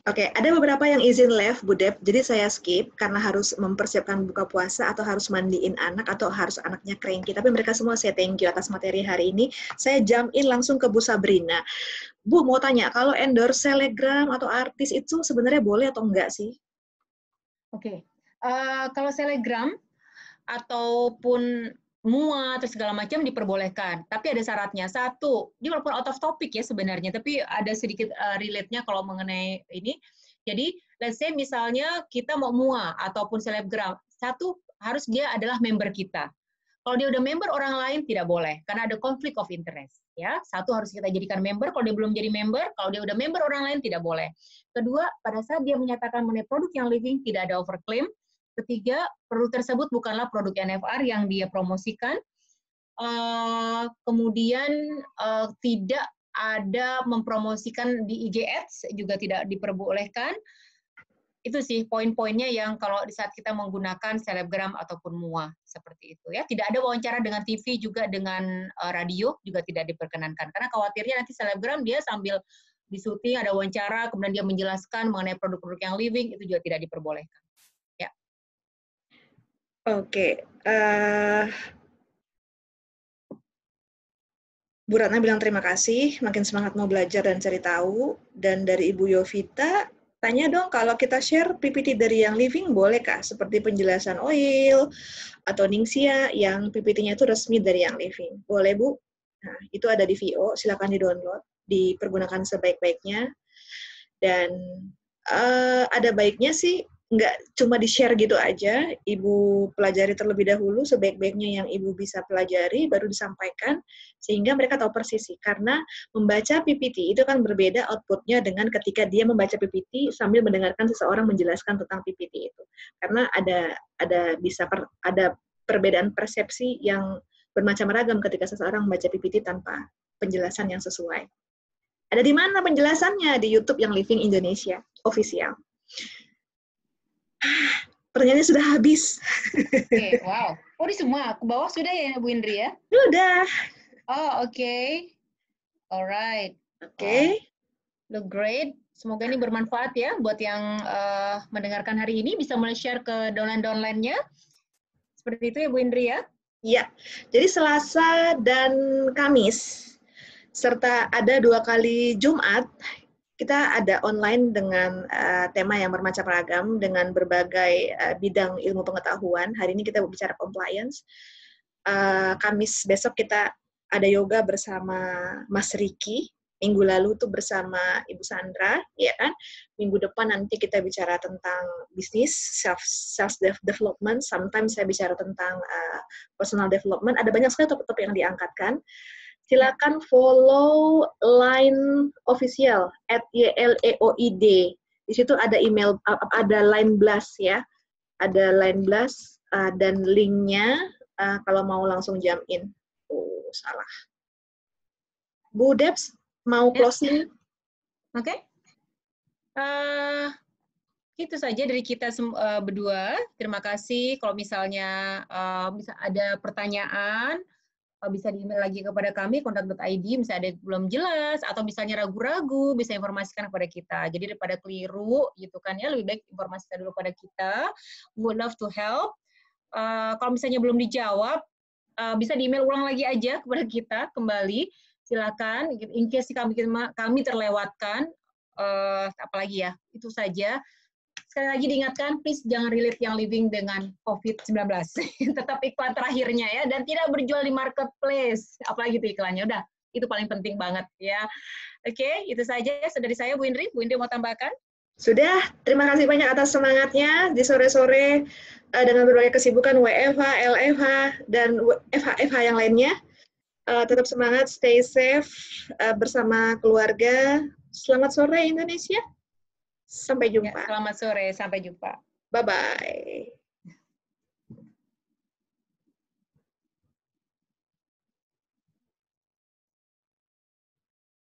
Oke, ada beberapa yang izin live, Bu Dep, jadi saya skip karena harus mempersiapkan buka puasa atau harus mandiin anak atau harus anaknya cranky. Tapi mereka semua saya thank you atas materi hari ini. Saya jump in langsung ke Bu Sabrina. Bu, mau tanya, kalau endorse selebgram atau artis itu sebenarnya boleh atau enggak sih? Oke, kalau selebgram ataupun mua atau segala macam diperbolehkan, tapi ada syaratnya. Satu, ini walaupun out of topic ya sebenarnya, tapi ada sedikit relate-nya kalau mengenai ini. Jadi, let's say misalnya kita mau mua ataupun selebgram, satu harus dia adalah member kita. Kalau dia udah member orang lain tidak boleh, karena ada conflict of interest. Ya, satu harus kita jadikan member. Kalau dia belum jadi member, kalau dia udah member orang lain tidak boleh. Kedua, pada saat dia menyatakan mengenai produk yang living tidak ada overclaim. Ketiga, produk tersebut bukanlah produk NFR yang dia promosikan. Kemudian tidak ada mempromosikan di IG Ads, juga tidak diperbolehkan. Itu sih poin-poinnya yang kalau di saat kita menggunakan selebgram ataupun mua seperti itu ya. Tidak ada wawancara dengan TV juga dengan radio juga tidak diperkenankan karena khawatirnya nanti selebgram dia sambil di syuting ada wawancara kemudian dia menjelaskan mengenai produk-produk yang living itu juga tidak diperbolehkan. Ya. Oke. Bu Ratna bilang terima kasih, makin semangat mau belajar dan cari tahu. Dan dari Ibu Yovita, tanya dong kalau kita share PPT dari yang living bolehkah? Seperti penjelasan oil atau Ningxia yang PPT-nya itu resmi dari yang living. Boleh Bu? Nah, itu ada di VO, silakan di-download, dipergunakan sebaik-baiknya. Dan ada baiknya sih nggak cuma di-share gitu aja, Ibu pelajari terlebih dahulu sebaik-baiknya yang Ibu bisa pelajari, baru disampaikan, sehingga mereka tahu persis sih. Karena membaca PPT itu kan berbeda output-nya dengan ketika dia membaca PPT sambil mendengarkan seseorang menjelaskan tentang PPT itu. Karena ada perbedaan persepsi yang bermacam ragam ketika seseorang membaca PPT tanpa penjelasan yang sesuai. Ada di mana penjelasannya? Di YouTube yang Living Indonesia Official. Pertanyaannya sudah habis. Oke, wow. Oh, ini semua. Ke bawah sudah ya, Bu Indri ya? Sudah. Oh, oke. Alright. Oke. Look great. Semoga ini bermanfaat ya buat yang mendengarkan hari ini. Bisa mulai share ke downline-downline-nya. Seperti itu ya, Bu Indri ya? Iya. Jadi Selasa dan Kamis, serta ada 2 kali Jumat, kita ada online dengan tema yang bermacam ragam, dengan berbagai bidang ilmu pengetahuan. Hari ini kita bicara compliance. Kamis besok kita ada yoga bersama Mas Riki. Minggu lalu tuh bersama Ibu Sandra, ya kan? Minggu depan nanti kita bicara tentang bisnis, self development. Sometimes saya bicara tentang personal development. Ada banyak sekali topik-topik yang diangkatkan. Silakan follow line official @yleoid. Di situ ada email, ada line blast ya, ada line blast dan linknya kalau mau langsung jump in. Oh salah. Bu Debs mau closing? Oke. Itu saja dari kita berdua. Terima kasih. Kalau misalnya bisa ada pertanyaan, bisa di-email lagi kepada kami, kontak.id, misalnya ada yang belum jelas, atau misalnya ragu-ragu, bisa informasikan kepada kita. Jadi daripada keliru, gitu kan ya, lebih baik informasikan dulu kepada kita. We would love to help. Kalau misalnya belum dijawab, bisa di-email ulang lagi aja kepada kita, kembali. Silakan, in case kami terlewatkan, apalagi ya, itu saja. sekali lagi diingatkan, please jangan relate yang living dengan COVID-19. Tetap iklan terakhirnya ya, dan tidak berjual di marketplace. Apalagi itu iklannya, udah. Itu paling penting banget ya. Oke, itu saja dari saya, Bu Indri. Bu Indri mau tambahkan? Sudah, terima kasih banyak atas semangatnya di sore-sore dengan berbagai kesibukan WFH, LFH, dan FH yang lainnya. Tetap semangat, stay safe bersama keluarga. Selamat sore Indonesia. Sampai jumpa. Ya, selamat sore, sampai jumpa. Bye-bye.